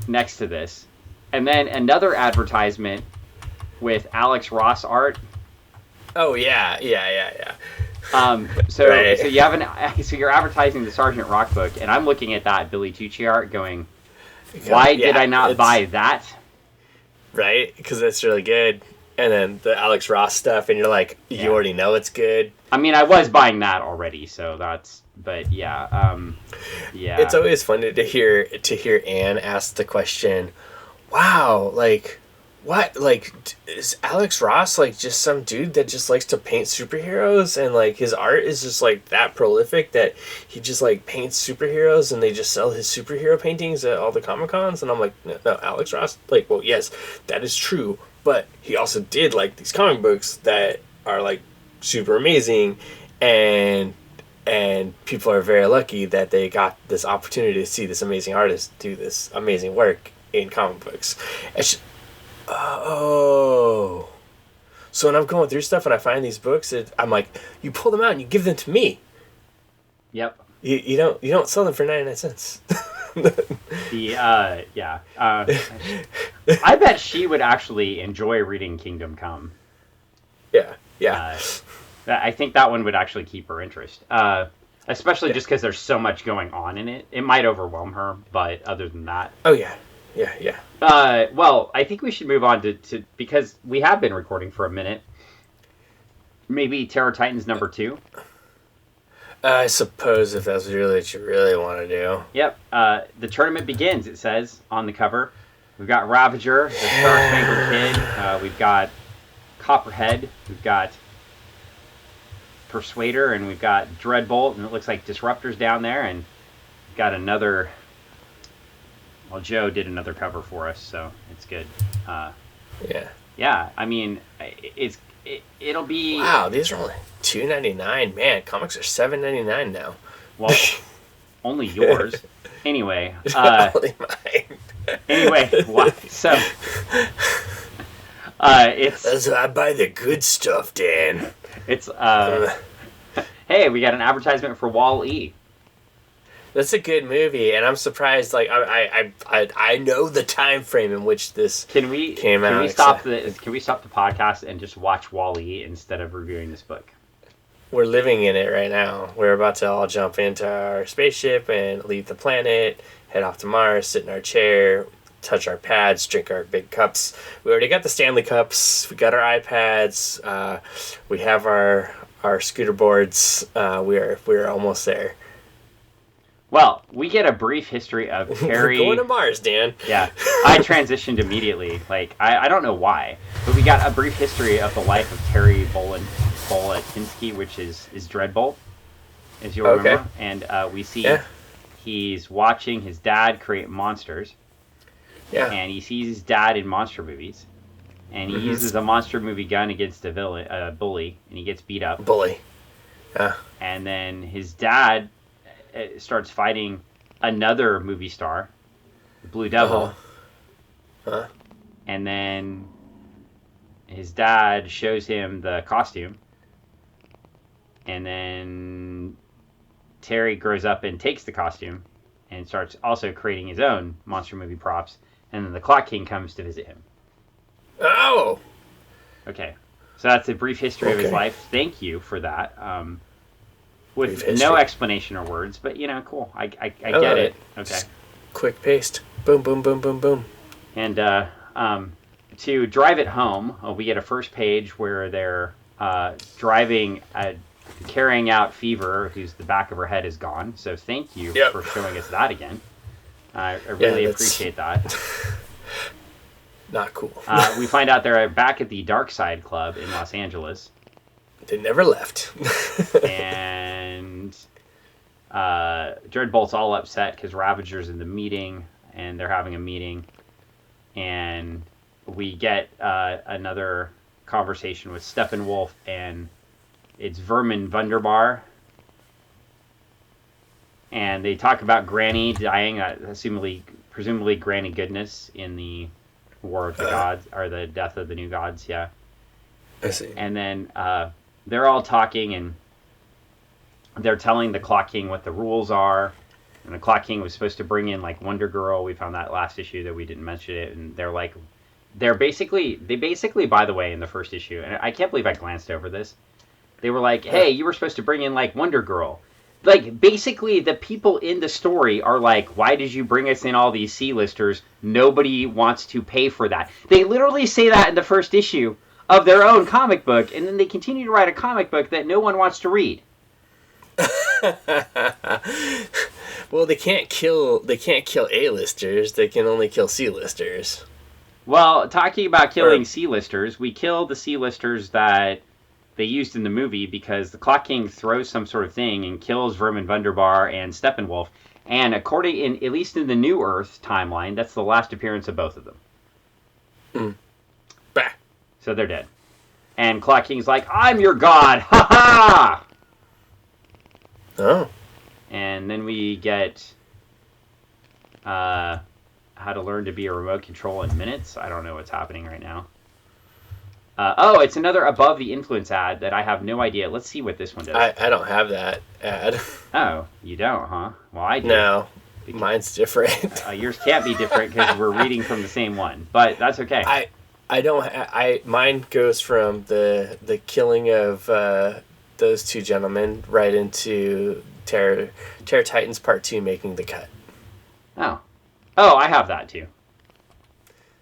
next to this, and then another advertisement with Alex Ross art? Oh yeah. So right. so you have so you're advertising the Sergeant Rock book, and I'm looking at that Billy Tucci art, going, why did I not buy that? Right, because that's really good. And then the Alex Ross stuff, and you're like, you already know it's good. I mean, I was buying that already, so that's. But yeah. It's always fun to hear Anne ask the question, "Wow, like, what? Like, is Alex Ross like just some dude that just likes to paint superheroes, and like his art is just like that prolific that he just like paints superheroes, and they just sell his superhero paintings at all the Comic Cons?" And I'm like, no, Alex Ross, like, well, yes, that is true, but he also did like these comic books that are like super amazing, and people are very lucky that they got this opportunity to see this amazing artist do this amazing work in comic books. Oh. So when I'm going through stuff and I find these books, I'm like, you pull them out and you give them to me. Yep. You don't sell them for 99 cents. I bet she would actually enjoy reading Kingdom Come. Yeah. I think that one would actually keep her interest. Especially just because there's so much going on in it. It might overwhelm her, but other than that. Oh, yeah. Well, I think we should move on to because we have been recording for a minute. Maybe Terror Titans number 2. I suppose if that's really what you really want to do. Yep. The tournament begins, it says on the cover. We've got Ravager, the Star Spangled Kid. We've got Copperhead. We've got Persuader, and we've got Dreadbolt, and it looks like Disruptor's down there, and we've got another. Well, Joe did another cover for us, so it's good. Yeah. I mean, it'll be. Wow, these are only $2.99. Man, comics are $7.99 now. Well, only yours. Anyway. Only mine. Anyway, what? So. It's. I buy the good stuff, Dan. It's. Hey, we got an advertisement for Wall-E. That's a good movie, and I'm surprised. Like I know the time frame in which this came out. Can we stop the podcast and just watch Wall-E instead of reviewing this book? We're living in it right now. We're about to all jump into our spaceship and leave the planet, head off to Mars, sit in our chair, touch our pads, drink our big cups. We already got the Stanley Cups. We got our iPads. We have our scooter boards. We're almost there. Well, we get a brief history of Terry. We're going to Mars, Dan. Yeah, I transitioned immediately. Like, I don't know why, but we got a brief history of the life of Terry Boletinsky, which is Dreadbolt, as you'll remember. And we see he's watching his dad create monsters. Yeah. And he sees his dad in monster movies. And he uses a monster movie gun against a bully, and he gets beat up. Bully. Yeah. And then his dad starts fighting another movie star, the Blue Devil. And then his dad shows him the costume. And then Terry grows up and takes the costume and starts also creating his own monster movie props. And then the Clock King comes to visit him. Oh! Okay. So that's a brief history of his life. Thank you for that. With no explanation or words, but, cool. I get it. Okay. Just quick paste. Boom, boom, boom, boom, boom. And to drive it home, we get a first page where they're driving carrying out Fever, who's the back of her head is gone. So thank you for showing us that again. I really appreciate that. Not cool. We find out they're back at the Dark Side Club in Los Angeles. They never left. And Dreadbolt's all upset because Ravager's in the meeting, and they're having a meeting. And we get another conversation with Steppenwolf, and it's Vermin Wunderbar. And they talk about Granny dying, presumably Granny Goodness in the War of the Gods, or the Death of the New Gods, yeah. I see. And then they're all talking, and they're telling the Clock King what the rules are. And the Clock King was supposed to bring in, like, Wonder Girl. We found that last issue that we didn't mention it. And they basically, by the way, in the first issue, and I can't believe I glanced over this, they were like, hey, you were supposed to bring in, like, Wonder Girl. Like, basically, the people in the story are like, why did you bring us in all these C-listers? Nobody wants to pay for that. They literally say that in the first issue of their own comic book, and then they continue to write a comic book that no one wants to read. Well, they can't kill A-listers. They can only kill C-listers. Well, talking about killing C-listers, we kill the C-listers that they used in the movie because the Clock King throws some sort of thing and kills Vermin Wunderbar and Steppenwolf. And at least in the New Earth timeline, that's the last appearance of both of them. Bah. So they're dead. And Clock King's like, I'm your god! Ha ha! Oh. And then we get how to learn to be a remote control in minutes. I don't know what's happening right now. It's another Above the Influence ad that I have no idea. Let's see what this one does. I don't have that ad. Oh, you don't, huh? Well, I do. No, mine's different. Yours can't be different because we're reading from the same one, but that's okay. Mine goes from the killing of those two gentlemen right into Terror Titans Part 2 making the cut. Oh, I have that too.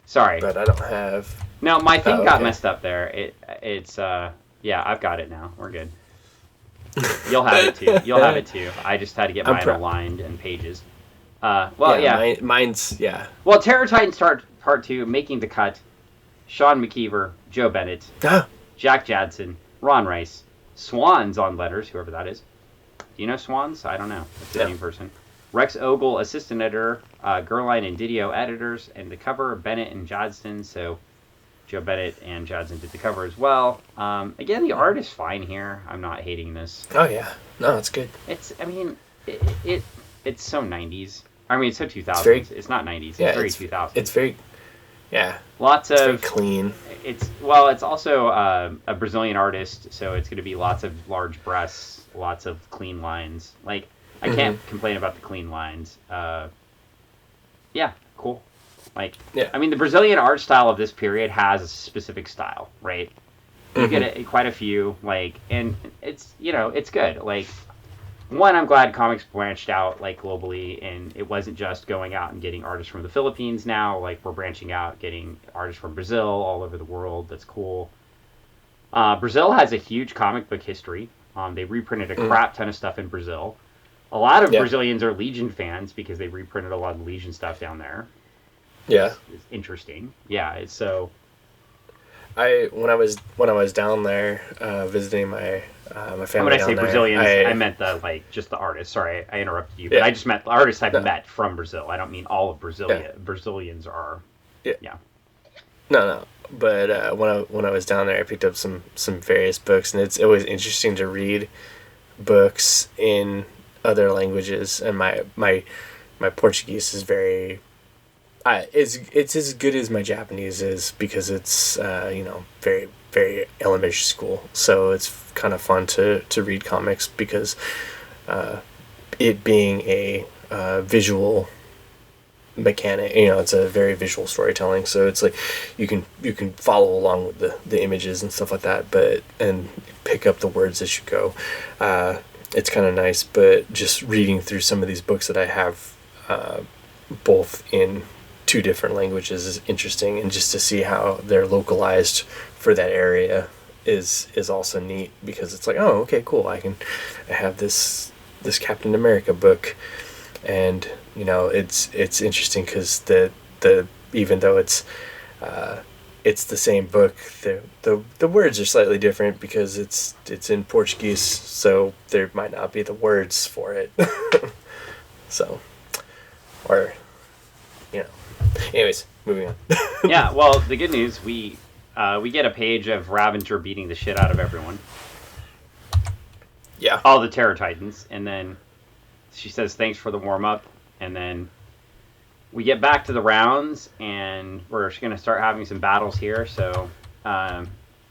Sorry. But I don't have... No, my thing got messed up there. It's I've got it now. We're good. You'll have it too. Have it too. I just had to get mine aligned and pages. Mine's. Well, Terror Titans Part 2 making the cut. Sean McKeever, Joe Bennett, Jack Jadson, Ron Reis, Swans on letters, whoever that is. Do you know Swans? I don't know. That's a new person. Rex Ogle, assistant editor, Gehrlein and Didio editors, and the cover, Bennett and Jadson. So Joe Bennett and Jadson did the cover as well. Again, the art is fine here. I'm not hating this. Oh yeah, no, it's good. It's so 90s. I mean, it's so 2000s. It's not 90s. It's very 2000s. It's very, lots of very clean. It's also a Brazilian artist, so it's going to be lots of large breasts, lots of clean lines. Like, I can't complain about the clean lines. Cool. Like, I mean, the Brazilian art style of this period has a specific style, right? You get quite a few, like, and it's, it's good. Like, one, I'm glad comics branched out, like, globally, and it wasn't just going out and getting artists from the Philippines now. Like, we're branching out, getting artists from Brazil, all over the world. That's cool. Brazil has a huge comic book history. They reprinted a crap ton of stuff in Brazil. A lot of Brazilians are Legion fans because they reprinted a lot of Legion stuff down there. Yeah, it's interesting. Yeah, it's so. When I was down there visiting my family. When I say Brazilians, I meant just the artists. Sorry, I interrupted you, but I just meant the artists I've met from Brazil. I don't mean all of Brazilians are. Yeah. No. But when I was down there, I picked up some various books, and it's always interesting to read books in other languages, and my Portuguese is very it's as good as my Japanese is because it's very, very elementary school, so it's kind of fun to read comics because it being a visual mechanic, it's a very visual storytelling, so it's like you can follow along with the images and stuff like that, and pick up the words as you go. It's kind of nice, but just reading through some of these books that I have both in two different languages is interesting, and just to see how they're localized for that area is also neat because it's like, oh, okay, cool. I have this Captain America book, and it's interesting because the even though it's the same book, the words are slightly different because it's in Portuguese, so there might not be the words for it. So, or anyways, moving on. Yeah, well, the good news, we get a page of Ravager beating the shit out of everyone. Yeah. All the Terror Titans, and then she says thanks for the warm up, and then we get back to the rounds, and we're going to start having some battles here. So,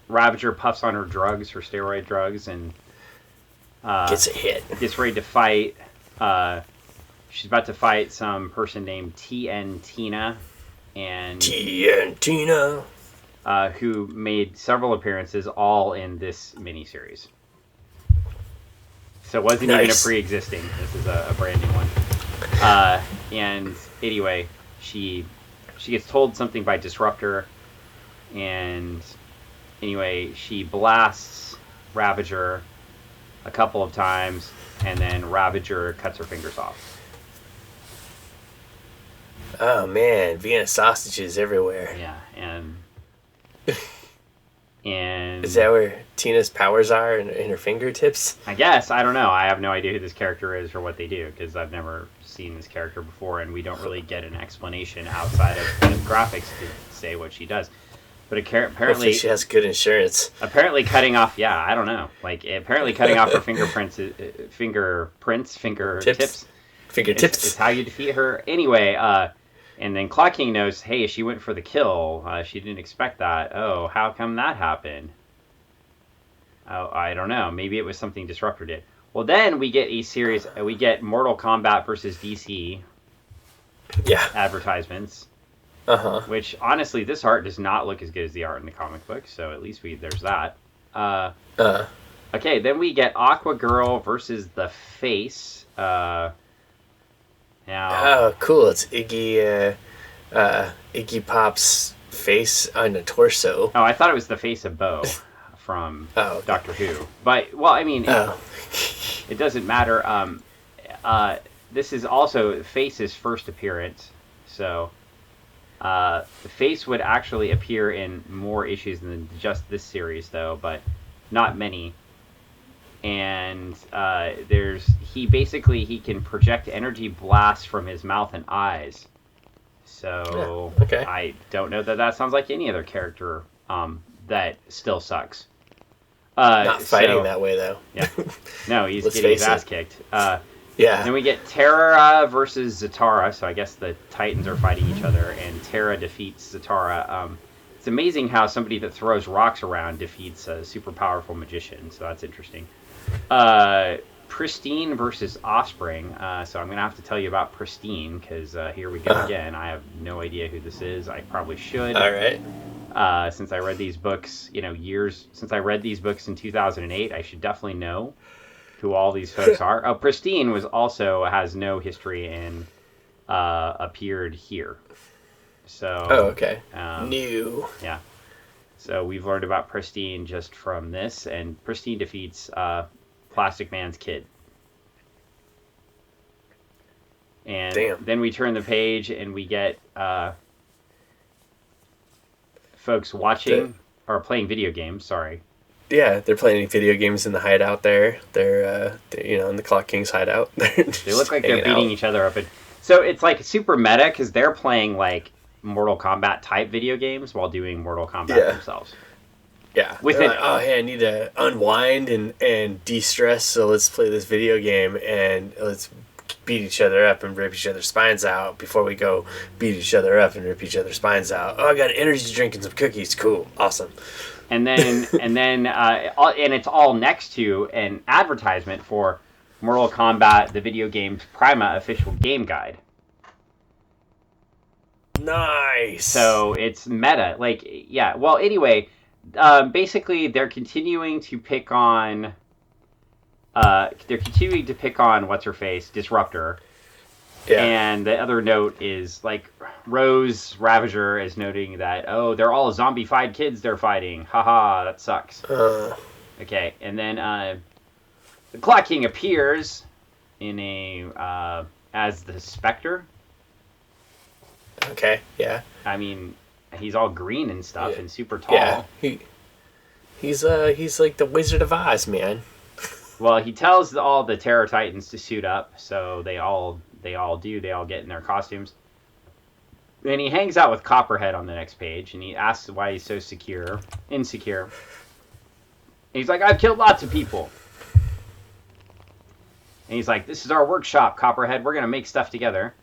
Ravager puffs on her drugs, her steroid drugs, and gets a hit. Gets ready to fight. She's about to fight some person named TN Tina, who made several appearances, all in this miniseries. So it wasn't even a pre-existing. This is a brand new one. And anyway, she gets told something by Disruptor, and anyway, she blasts Ravager a couple of times, and then Ravager cuts her fingers off. Oh man, Vienna sausages everywhere. Yeah, and is that where Tina's powers are in her fingertips? I guess. I don't know. I have no idea who this character is or what they do, because I've never seen this character before, and we don't really get an explanation outside of kind of graphics to say what she does. But apparently hopefully she has good insurance. Apparently cutting off, I don't know. Apparently cutting off her fingertips is how you defeat her. Anyway, and then Clock King knows, hey, she went for the kill. She didn't expect that. Oh, how come that happened? Oh, I don't know. Maybe it was something Disruptor did. Well, then we get we get Mortal Kombat versus DC advertisements. Uh-huh. Which, honestly, this art does not look as good as the art in the comic book, so at least there's that. Okay, then we get Aqua Girl versus the Face. Now, oh, cool! It's Iggy Pop's face on the torso. Oh, I thought it was the face of Bo from Doctor Who. But, well, I mean, it doesn't matter. This is also Face's first appearance, so the Face would actually appear in more issues than just this series, though, but not many. And he can project energy blasts from his mouth and eyes. So I don't know that sounds like any other character that still sucks. Not fighting that way, though. Yeah. No, he's getting his ass kicked. Yeah. Then we get Terra versus Zatara. So I guess the Titans are fighting each other, and Terra defeats Zatara. It's amazing how somebody that throws rocks around defeats a super powerful magician. So that's interesting. Pristine versus Offspring. So I'm going to have to tell you about Pristine, because here we go again. I have no idea who this is. I probably should. All right. Since I read these books, since I read these books in 2008, I should definitely know who all these folks are. Oh, Pristine has no history and appeared here. So. Oh, okay. New. Yeah. So we've learned about Pristine just from this, and Pristine defeats Plastic Man's kid. And then we turn the page and we get folks watching or playing video games. Sorry. Yeah, they're playing video games in the hideout there. They're in the Clock King's hideout. They look like they're beating each other up. So it's like super meta because they're playing like Mortal Kombat type video games while doing Mortal Kombat themselves. Yeah. Hey, I need to unwind and de-stress, so let's play this video game and let's beat each other up and rip each other's spines out before we go beat each other up and rip each other's spines out. Oh, I got an energy drink and some cookies. Cool. Awesome. And then it's all next to an advertisement for Mortal Kombat, the video game's Prima official game guide. Nice. So it's meta. Well, anyway, basically they're continuing to pick on what's her face, Disruptor, Yeah. And the other note is, like, Rose Ravager is noting that, oh, they're all zombified kids they're fighting. Haha, that sucks. Okay, and then the Clock King appears in as the Spectre. Okay, yeah. I mean, he's all green and stuff and super tall. Yeah, he's like the Wizard of Oz, man. Well, he tells all the Terror Titans to suit up, so they all do. They all get in their costumes. And he hangs out with Copperhead on the next page, and he asks why he's so insecure. And he's like, I've killed lots of people. And he's like, this is our workshop, Copperhead. We're going to make stuff together.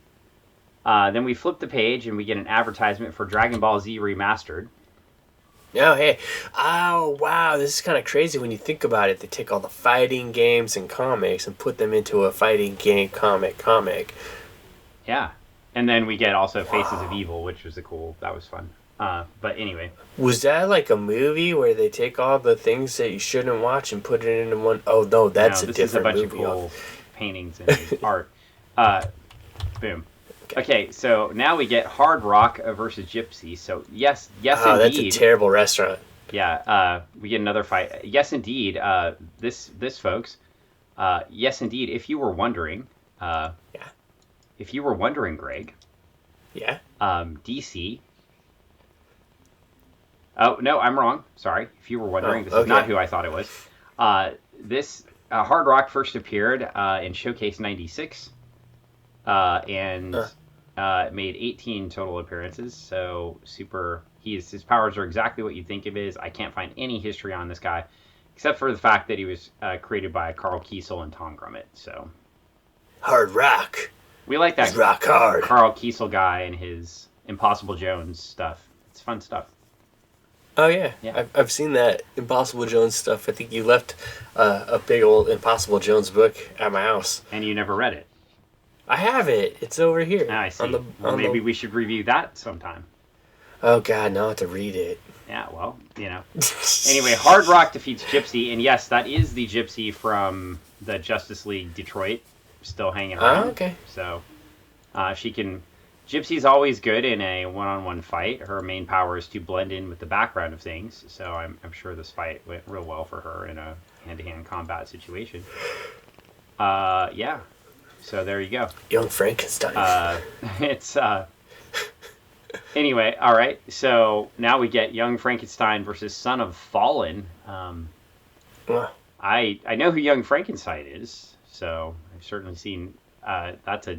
Then we flip the page, and we get an advertisement for Dragon Ball Z Remastered. Oh, hey. Oh, wow. This is kind of crazy when you think about it. They take all the fighting games and comics and put them into a fighting game comic. Yeah. And then we get also Faces of Evil, which was that was fun. But anyway. Was that like a movie where they take all the things that you shouldn't watch and put it into one? Oh, no, that's a different movie. This is a bunch of cool paintings and art. Boom. Okay, so now we get Hard Rock versus Gypsy. So yes, indeed. That's a terrible restaurant. Yeah, we get another fight. Yes, indeed. This folks. Yes, indeed. If you were wondering. Yeah. If you were wondering, Greg. Yeah. DC. Oh no, I'm wrong. Sorry. If you were wondering, this is not who I thought it was. This Hard Rock first appeared in Showcase '96. And made 18 total appearances, so super. His powers are exactly what you think it is. I can't find any history on this guy, except for the fact that he was created by Carl Kiesel and Tom Grummett. So, Hard Rock. We like that rock hard Carl Kiesel guy and his Impossible Jones stuff. It's fun stuff. Oh yeah. I've seen that Impossible Jones stuff. I think you left a big old Impossible Jones book at my house, and you never read it. I have it. It's over here. I see. Maybe we should review that sometime. Oh, God, now I have to read it. Yeah, well, Anyway, Hard Rock defeats Gypsy, and yes, that is the Gypsy from the Justice League Detroit, still hanging around. Oh, okay. So, Gypsy's always good in a one-on-one fight. Her main power is to blend in with the background of things, so I'm sure this fight went real well for her in a hand-to-hand combat situation. Yeah. So there you go. Young Frankenstein. Anyway, all right. So now we get Young Frankenstein versus Son of Fallen. I know who Young Frankenstein is, so I've certainly seen. That's a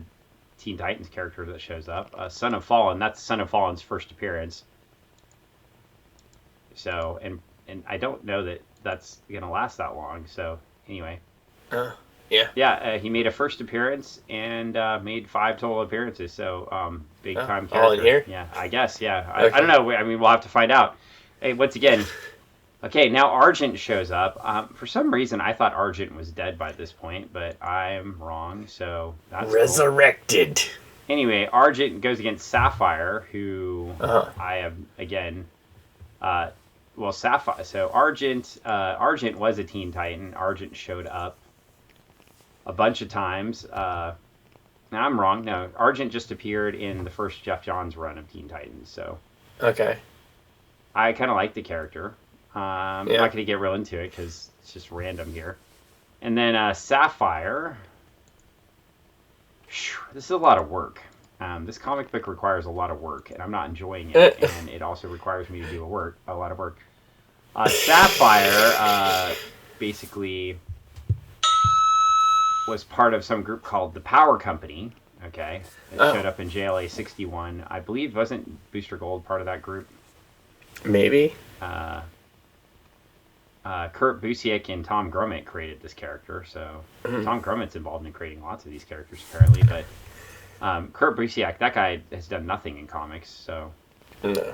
Teen Titans character that shows up. Son of Fallen. That's Son of Fallen's first appearance. So and I don't know that that's gonna last that long. So anyway. Yeah. Yeah, he made a first appearance and made 5 total appearances. So, big time character. All in here? Yeah, I guess. Yeah, okay. I don't know. I mean, we'll have to find out. Hey, once again, okay. Now Argent shows up. For some reason, I thought Argent was dead by this point, but I'm wrong. So that's resurrected. Cool. Anyway, Argent goes against Sapphire, who I have again. Well, Sapphire. So Argent was a Teen Titan. Argent showed up a bunch of times. Now I'm wrong. No, Argent just appeared in the first Jeff Johns run of Teen Titans. So, okay, I kind of like the character. I'm not going to get real into it because it's just random here. And then Sapphire. This is a lot of work. This comic book requires a lot of work, and I'm not enjoying it. And it also requires me to do a lot of work. Sapphire basically was part of some group called the Power Company. Okay, it showed up in JLA 61. I believe wasn't Booster Gold part of that group? Maybe. Kurt Busiek and Tom Grummett created this character, so Tom Grummett's involved in creating lots of these characters apparently. But Kurt Busiek, that guy has done nothing in comics. So no.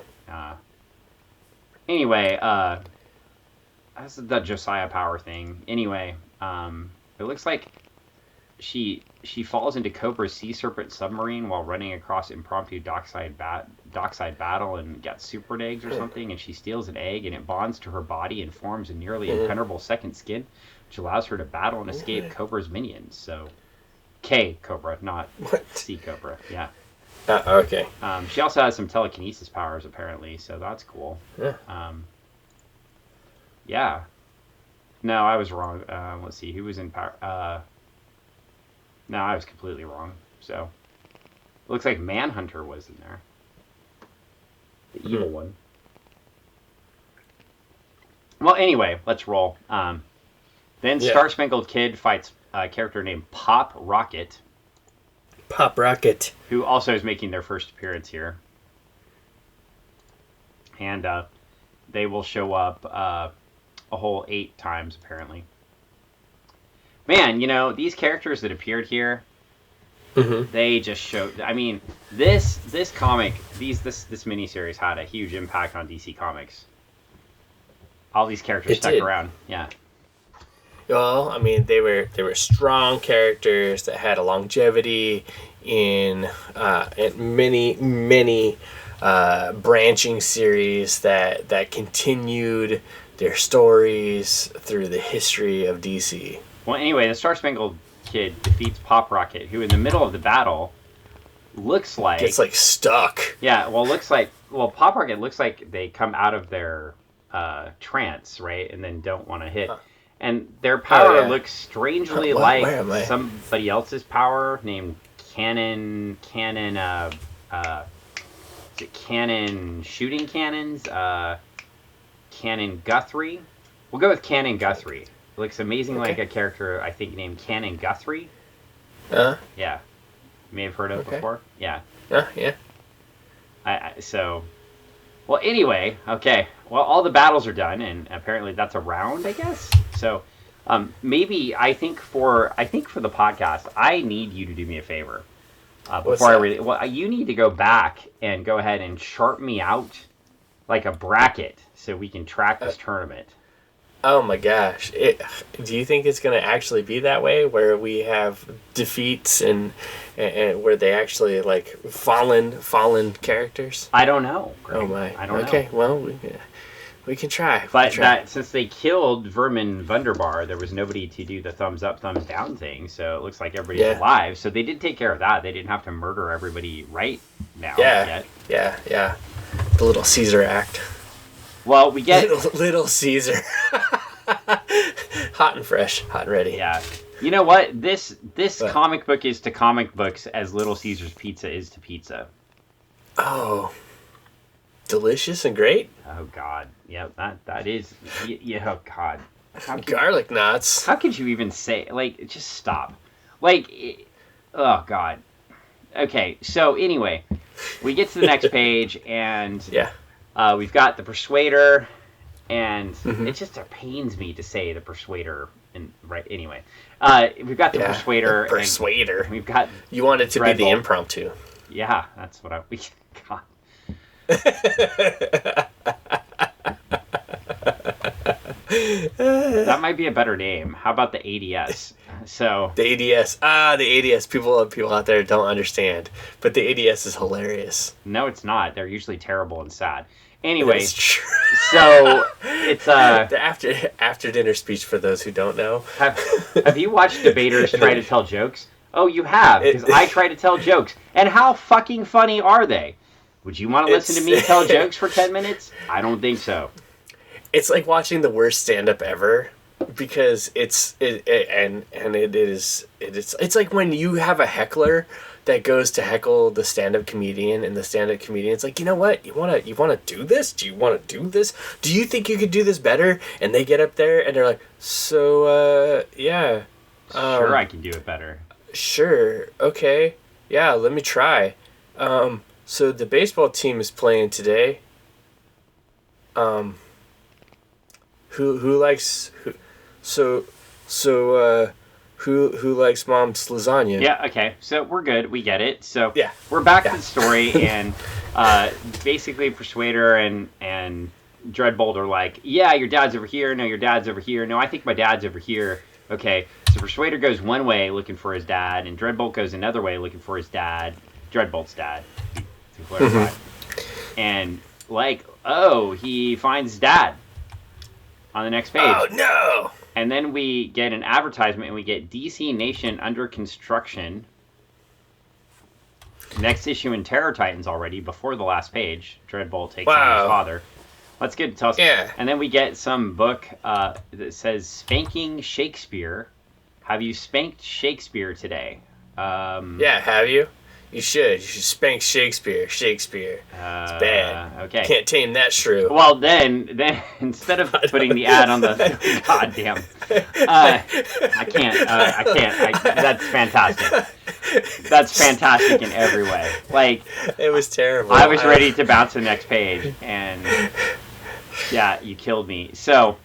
Anyway, that's the Josiah Power thing. Anyway, it looks like she falls into Cobra's sea serpent submarine while running across impromptu dockside battle and gets super eggs or something, and she steals an egg and it bonds to her body and forms a nearly impenetrable second skin, which allows her to battle and escape Cobra's minions. So K Cobra, not What? C Cobra. Yeah. Okay. She also has some telekinesis powers, apparently, so that's cool. Yeah. Yeah. No, I was wrong. Let's see. Who was in power? No, I was completely wrong. So, looks like Manhunter was in there. The evil one. Well, anyway, let's roll. Then Star Spangled Kid fights a character named Pop Rocket. Pop Rocket. Who also is making their first appearance here. And they will show up a whole 8 times, apparently. Man, you know, these characters that appeared here, they just showed... I mean, this comic, this miniseries had a huge impact on DC Comics. All these characters stuck around. Yeah. Well, I mean, they were strong characters that had a longevity in many branching series that continued their stories through the history of DC. Well, anyway, the Star Spangled Kid defeats Pop Rocket, who in the middle of the battle looks like... Gets, like, stuck. Yeah, well, Pop Rocket looks like they come out of their trance, right? And then don't want to hit... And their power looks strangely like somebody else's power named Cannon, is it Cannon Shooting Cannons? Cannon Guthrie? We'll go with Cannon Guthrie. It looks amazing like a character, I think, named Cannon Guthrie. Yeah. You may have heard of it before. Yeah. Yeah. Well, anyway, okay. Well, all the battles are done, and apparently that's a round, I guess. So, maybe I think for the podcast, I need you to do me a favor before I read it. Well, you need to go back and go ahead and chart me out like a bracket so we can track this tournament. Oh my gosh! Do you think it's going to actually be that way, where we have defeats and where they actually like fallen characters? I don't know. Greg. Oh my! I don't know. Okay, well we can try. But since they killed Vermin Wunderbar, there was nobody to do the thumbs up, thumbs down thing. So it looks like everybody's alive. So they did take care of that. They didn't have to murder everybody right now. Yeah. The Little Caesar act. Well, we get... Little Caesar. Hot and fresh. Hot and ready. Yeah. You know what? This comic book is to comic books as Little Caesar's pizza is to pizza. Oh. Delicious and great? Oh, God. Yeah, that is... Yeah, oh, God. Garlic knots. How could you even say... Like, just stop. Like, oh, God. Okay, so anyway, we get to the next page, and... Yeah. We've got the Persuader, and it just pains me to say the Persuader. Anyway, we've got the Persuader. The Persuader. And we've got. You want it to be the impromptu. Yeah, that's what God. That might be a better name. How about the ADS? So the ADS. The ADS. People out there don't understand, but the ADS is hilarious. No, it's not. They're usually terrible and sad. Anyway, so it's the after dinner speech for those who don't know. Have you watched debaters try to tell jokes? Oh, you have, because I try to tell jokes. And how fucking funny are they? Would you want to listen to me tell jokes for 10 minutes? I don't think so. It's like watching the worst stand-up ever, because it's like when you have a heckler that goes to heckle the stand-up comedian, and the stand-up comedian's like, you know what, you wanna do this? Do you want to do this? Do you think you could do this better? And they get up there and they're like, so yeah, sure, I can do it better. Sure, okay, yeah, let me try. So the baseball team is playing today. Who likes mom's lasagna? Yeah, okay. So we're good. We get it. So yeah. We're back to the story, and basically Persuader and Dreadbolt are like, yeah, your dad's over here. No, your dad's over here. No, I think my dad's over here. Okay. So Persuader goes one way looking for his dad, and Dreadbolt goes another way looking for his dad. Dreadbolt's dad, to clarify. And like, oh, he finds dad on the next page. Oh no! And then we get an advertisement, and we get DC Nation under construction. Next issue in Terror Titans already, before the last page. Dreadbolt takes on his father. Let's get to us. Yeah. And then we get some book that says Spanking Shakespeare. Have you spanked Shakespeare today? Yeah, have you? You should. You should spank Shakespeare. Shakespeare. It's bad. Okay. Can't tame that shrew. Well, then instead of putting the ad on the... goddamn. I can't. That's fantastic. That's fantastic in every way. Like, it was terrible. I was ready to bounce to the next page, and yeah, you killed me. So,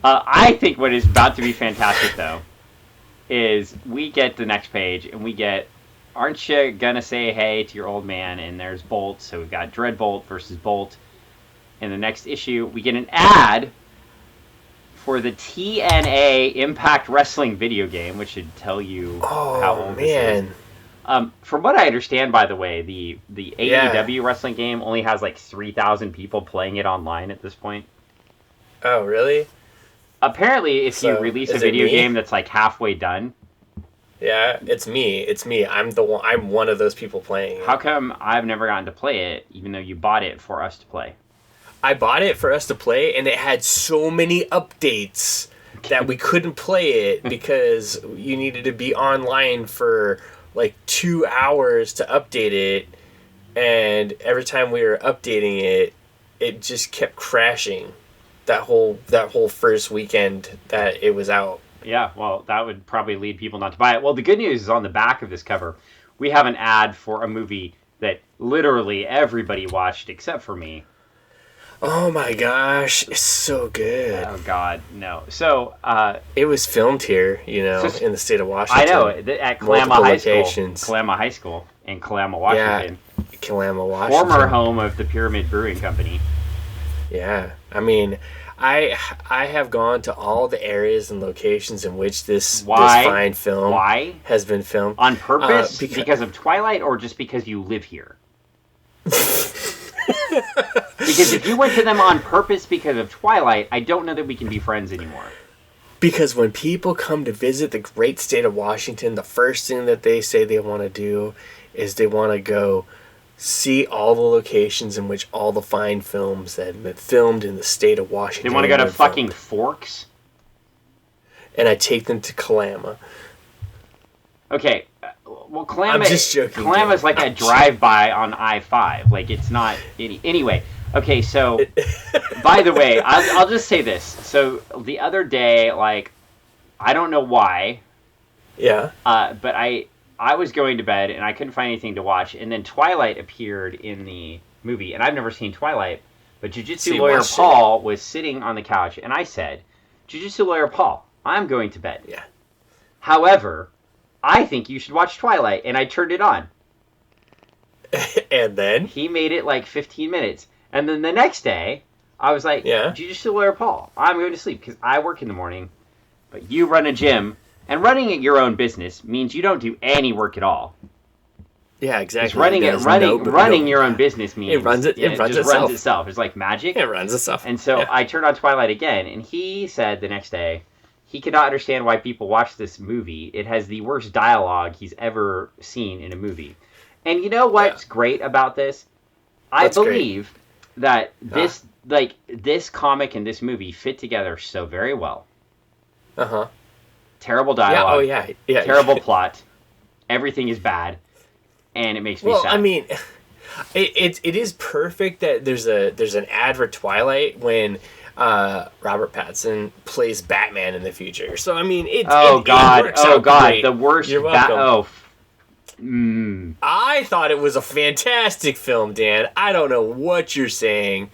I think what is about to be fantastic, though, is we get the next page, and we get, aren't you gonna say hey to your old man? And there's Bolt, so we've got Dreadbolt versus Bolt. In the next issue, we get an ad for the TNA Impact Wrestling video game, which should tell you how old this is. From what I understand, by the way, the AEW wrestling game only has like 3,000 people playing it online at this point. Oh, really? Apparently, if you release a video game that's like halfway done... Yeah, it's me. I'm one of those people playing it. How come I've never gotten to play it, even though you bought it for us to play? I bought it for us to play, and it had so many updates that we couldn't play it because you needed to be online for like 2 hours to update it, and every time we were updating it, it just kept crashing. That whole first weekend that it was out. Yeah, well, that would probably lead people not to buy it. Well, the good news is on the back of this cover, we have an ad for a movie that literally everybody watched except for me. Oh my gosh, it's so good. Oh God, no. So, it was filmed here, in the state of Washington. I know, at Kalama High School. Kalama High School in Kalama, Washington. Yeah, Kalama, Washington. Former home of the Pyramid Brewing Company. Yeah, I mean, I have gone to all the areas and locations in which this fine film has been filmed. On purpose? Because of Twilight, or just because you live here? Because if you went to them on purpose because of Twilight, I don't know that we can be friends anymore. Because when people come to visit the great state of Washington, the first thing that they say they want to do is they want to go see all the locations in which all the fine films that have been filmed in the state of Washington. They want to go to fucking Forks? And I take them to Kalama. Okay, well, Kalama... I'm just joking. Kalama's like a drive-by on I-5. Like, it's not... Anyway, okay, so... by the way, I'll just say this. So, the other day, like, I don't know why. Yeah. But I was going to bed, and I couldn't find anything to watch, and then Twilight appeared in the movie, and I've never seen Twilight, but Jiu-Jitsu Lawyer Paul was sitting on the couch, and I said, Jiu-Jitsu Lawyer Paul, I'm going to bed. Yeah. However, I think you should watch Twilight, and I turned it on. And then? He made it like 15 minutes, and then the next day, I was like, Jiu-Jitsu Lawyer Paul, I'm going to sleep, because I work in the morning, but you run a gym. And running your own business means you don't do any work at all. Yeah, exactly. Running your own business means it runs itself. It's like magic. It runs itself. And so I turned on Twilight again, and he said the next day he could not understand why people watch this movie. It has the worst dialogue he's ever seen in a movie. And you know what's great about this? I believe that this comic and this movie fit together so very well. Uh-huh. Terrible dialogue. Yeah. Terrible plot. Everything is bad, and it makes me sad. Well, I mean, it is perfect that there's an ad for Twilight when Robert Pattinson plays Batman in the future. So I mean, it works out great. The worst. You're welcome. I thought it was a fantastic film, Dan. I don't know what you're saying.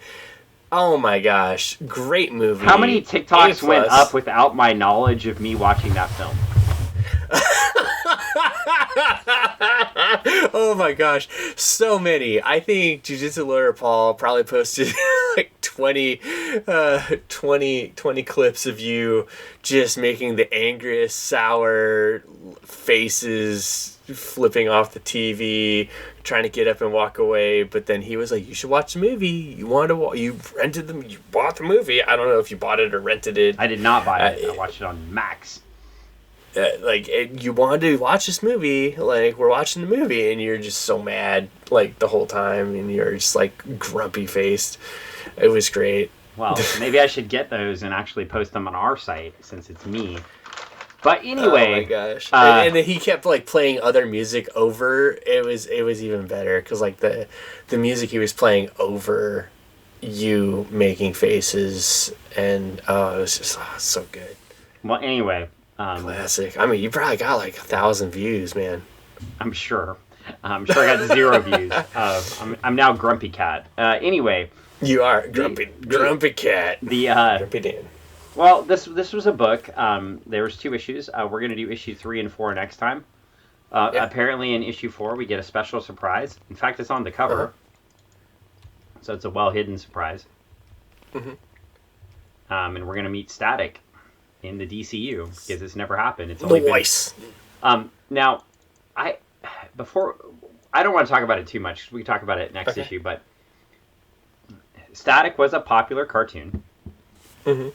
Oh my gosh, great movie. How many TikToks went up without my knowledge of me watching that film? Oh my gosh, so many. I think Jiu-Jitsu Lawyer Paul probably posted like 20 clips of you just making the angriest, sour faces, flipping off the TV, trying to get up and walk away. But then he was like, "You should watch the movie. You rented them. You bought the movie. I don't know if you bought it or rented it. I did not buy it. I watched it on Max. You wanted to watch this movie, like, we're watching the movie, and you're just so mad, like, the whole time, and you're just, like, grumpy faced. It was great. Well, maybe I should get those and actually post them on our site, since it's me. But anyway, oh my gosh! And then he kept, like, playing other music over. It was even better because, like, the music he was playing over you making faces, and it was just so good. Well, anyway. Classic. I mean, you probably got like 1,000 views, man. I'm sure. I got 0 views. I'm now Grumpy Cat. Anyway. You are Grumpy Cat. Grumpy Dan. Well, this was a book. There was 2 issues. We're going to do issue 3 and 4 next time. Apparently in issue 4 we get a special surprise. In fact, it's on the cover. So it's a well-hidden surprise. Mm-hmm. And we're going to meet Static in the DCU because it's never happened. It's only now, I don't want to talk about it too much. We can talk about it next issue, but Static was a popular cartoon. Mm-hmm.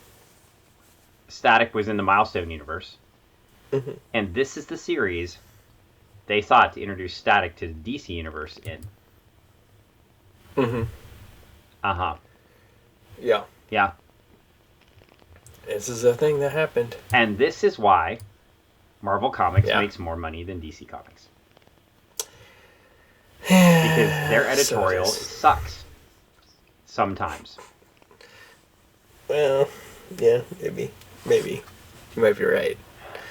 Static was in the Milestone universe, and this is the series they thought to introduce Static to the DC universe in. Yeah. This is a thing that happened. And this is why Marvel Comics makes more money than DC Comics. Because their editorial sucks. Sometimes. Well, yeah, maybe. You might be right.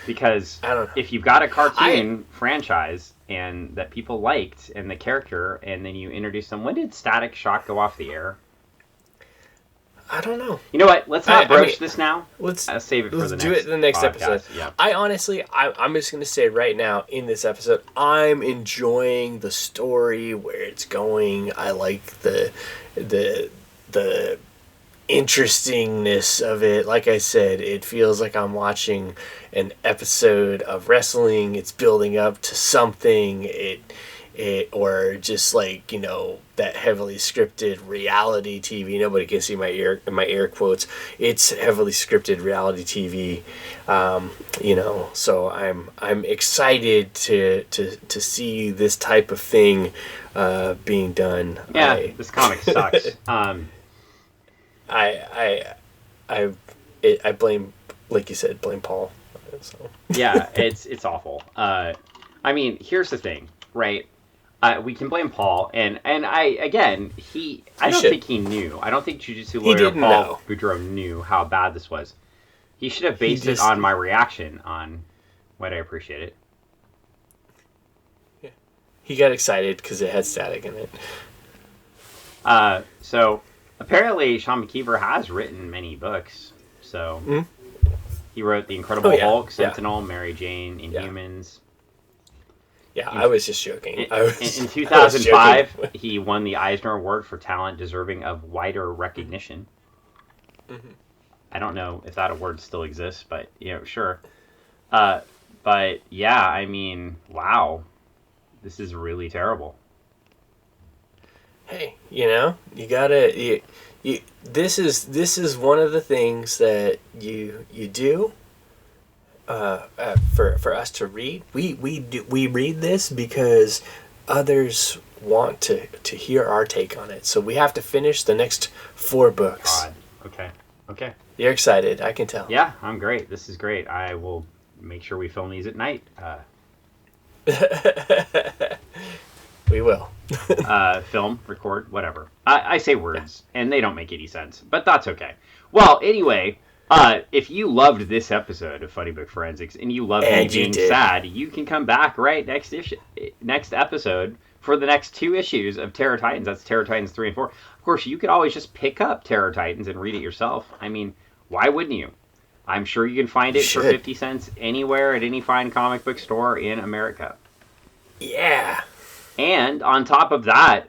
Because I don't know. If you've got a cartoon franchise and that people liked and the character, and then you introduce them... When did Static Shock go off the air? I don't know. You know what? Let's not broach this now. Let's save it for the next. Let's do it in the next podcast. episode. Yeah. I'm just going to say right now in this episode, I'm enjoying the story where it's going. I like the interestingness of it. Like I said, it feels like I'm watching an episode of wrestling. It's building up to something. Or just like, you know, that heavily scripted reality TV. Nobody can see my air quotes. It's heavily scripted reality TV. You know, so I'm excited to see this type of thing being done. Yeah, this comic sucks. I blame, like you said, blame Paul. So. Yeah, it's awful. I mean, here's the thing, right? We can blame Paul, and I don't think he knew. I don't think Jujutsu lawyer Paul Boudreaux knew how bad this was. He should have based it on my reaction on what I appreciate it. Yeah, he got excited because it had Static in it. So apparently Sean McKeever has written many books. So he wrote The Incredible Hulk, Sentinel, Mary Jane, Inhumans. Yeah, I was just joking. In 2005, he won the Eisner Award for talent deserving of wider recognition. Mm-hmm. I don't know if that award still exists, but, you know, sure. But, yeah, I mean, wow. This is really terrible. Hey, you know, you gotta... This is one of the things that you do... for us to read, we read this because others want to hear our take on it. So we have to finish the next 4 books. God. Okay. You're excited, I can tell. Yeah, I'm great. This is great. I will make sure we film these at night. We will. Film, record, whatever. I say words, and they don't make any sense, but that's okay. Well, anyway... if you loved this episode of Funny Book Forensics and you loved me being sad, you can come back next episode for the next 2 issues of Terror Titans. That's Terror Titans 3 and 4. Of course, you could always just pick up Terror Titans and read it yourself. I mean, why wouldn't you? I'm sure you can find it for 50 cents anywhere at any fine comic book store in America. Yeah. And on top of that,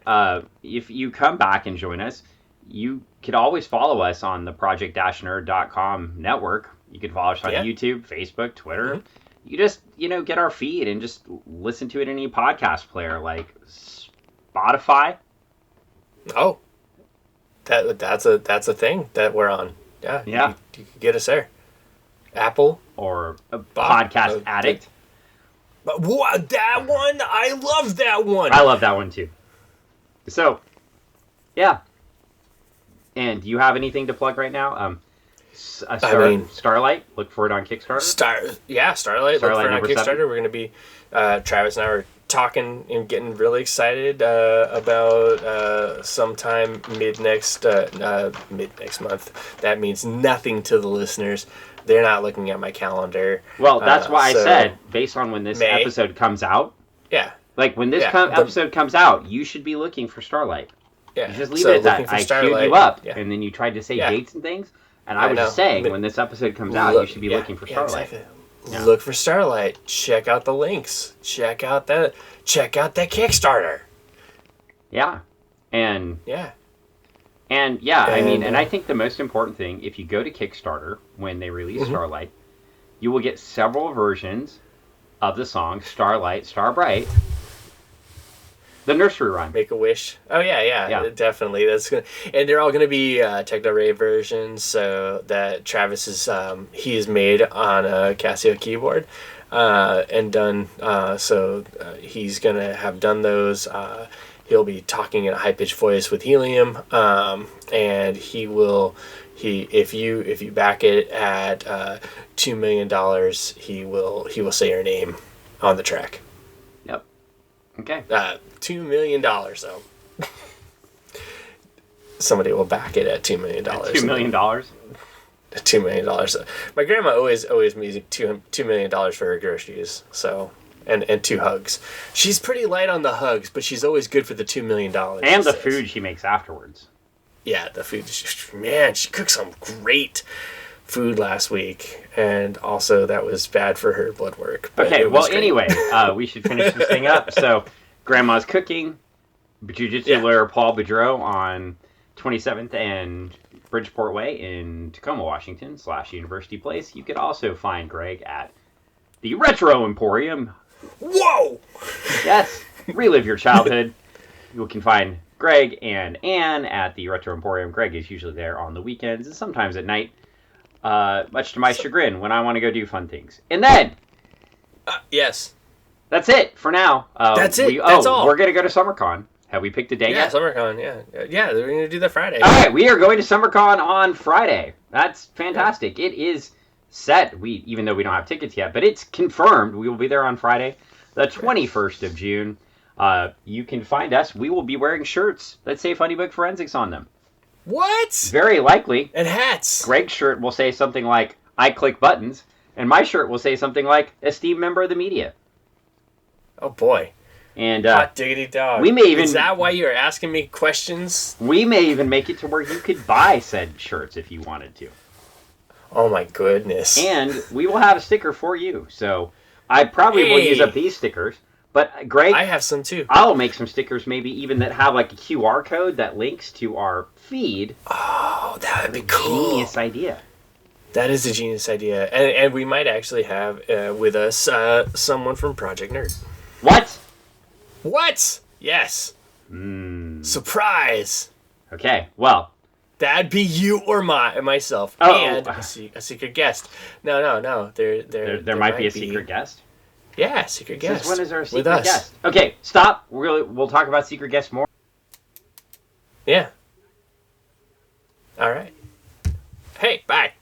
if you come back and join us, you could always follow us on the project-nerd.com network. You could follow us on YouTube, Facebook, Twitter. Mm-hmm. You just, get our feed and just listen to it in any podcast player like Spotify. Oh, that's a thing that we're on. Yeah. You can get us there. Apple or a Podcast Addict. But what, that one? I love that one. I love that one too. So, yeah. And do you have anything to plug right now? Starlight. Look for it on Kickstarter. Starlight. Look for it on Kickstarter. 7. We're going to be Travis and I were talking and getting really excited about sometime mid next month. That means nothing to the listeners. They're not looking at my calendar. Well, that's why I said, based on when this episode comes out. Yeah. Like, when this episode comes out, you should be looking for Starlight. Yeah. You just leave it at that. I queued you up, and then you tried to say dates and things. And I was just saying, when this episode comes out, you should be looking for Starlight. Exactly. Yeah. Look for Starlight. Check out the links. Check out that Kickstarter. Yeah. And I think the most important thing, if you go to Kickstarter when they release Starlight, you will get several versions of the song Starlight, Starbright, the nursery rhyme. Make a Wish. Oh yeah, definitely. That's good. And they're all gonna be techno rave versions, so that Travis is he's made on a Casio keyboard and done. So he's gonna have done those. He'll be talking in a high pitched voice with Helium, and if you back it at $2 million, he will say your name on the track. Yep. Okay. $2 million though. Somebody will back it at $2 million. $2 million. $2 million. My grandma always using $2 million for her groceries. So. And 2 hugs. She's pretty light on the hugs, but she's always good for the $2 million. And the food she makes afterwards. Yeah, the food. She cooked some great food last week, and also that was bad for her blood work. Okay, well, anyway, we should finish this thing up. So, Grandma's Cooking, Jiu-Jitsu lawyer Paul Boudreau on 27th and Bridgeport Way in Tacoma, Washington /University Place. You could also find Greg at the Retro Emporium. Whoa! Yes, relive your childhood. You can find Greg and Ann at the Retro Emporium. Greg is usually there on the weekends and sometimes at night, much to my chagrin when I want to go do fun things. And then... yes. That's it for now. That's it. That's all. We're going to go to SummerCon. Have we picked a day yet? Yeah, SummerCon, yeah. Yeah, we're going to do that Friday. All right, we are going to SummerCon on Friday. That's fantastic. Yeah. It is... set, even though we don't have tickets yet, but it's confirmed. We will be there on Friday, the 21st of June. You can find us. We will be wearing shirts that say Funny Book Forensics on them. What? Very likely. And hats. Greg's shirt will say something like, I click buttons, and my shirt will say something like, esteemed member of the media. Oh, boy. And hot diggity dog. Is that why you're asking me questions? We may even make it to where you could buy said shirts if you wanted to. Oh my goodness. And we will have a sticker for you. So I probably will use up these stickers. But Greg, I have some too. I'll make some stickers maybe even that have like a QR code that links to our feed. Oh, that would be cool. Genius idea. That is a genius idea. And we might actually have with us someone from Project Nerd. What? Yes. Surprise. Okay, well. That'd be you or myself. Oh. And a secret guest. No. There might be a secret guest? Yeah, secret guest. Since when is there a secret guest? Okay, stop. We'll talk about secret guests more. Yeah. All right. Hey, bye.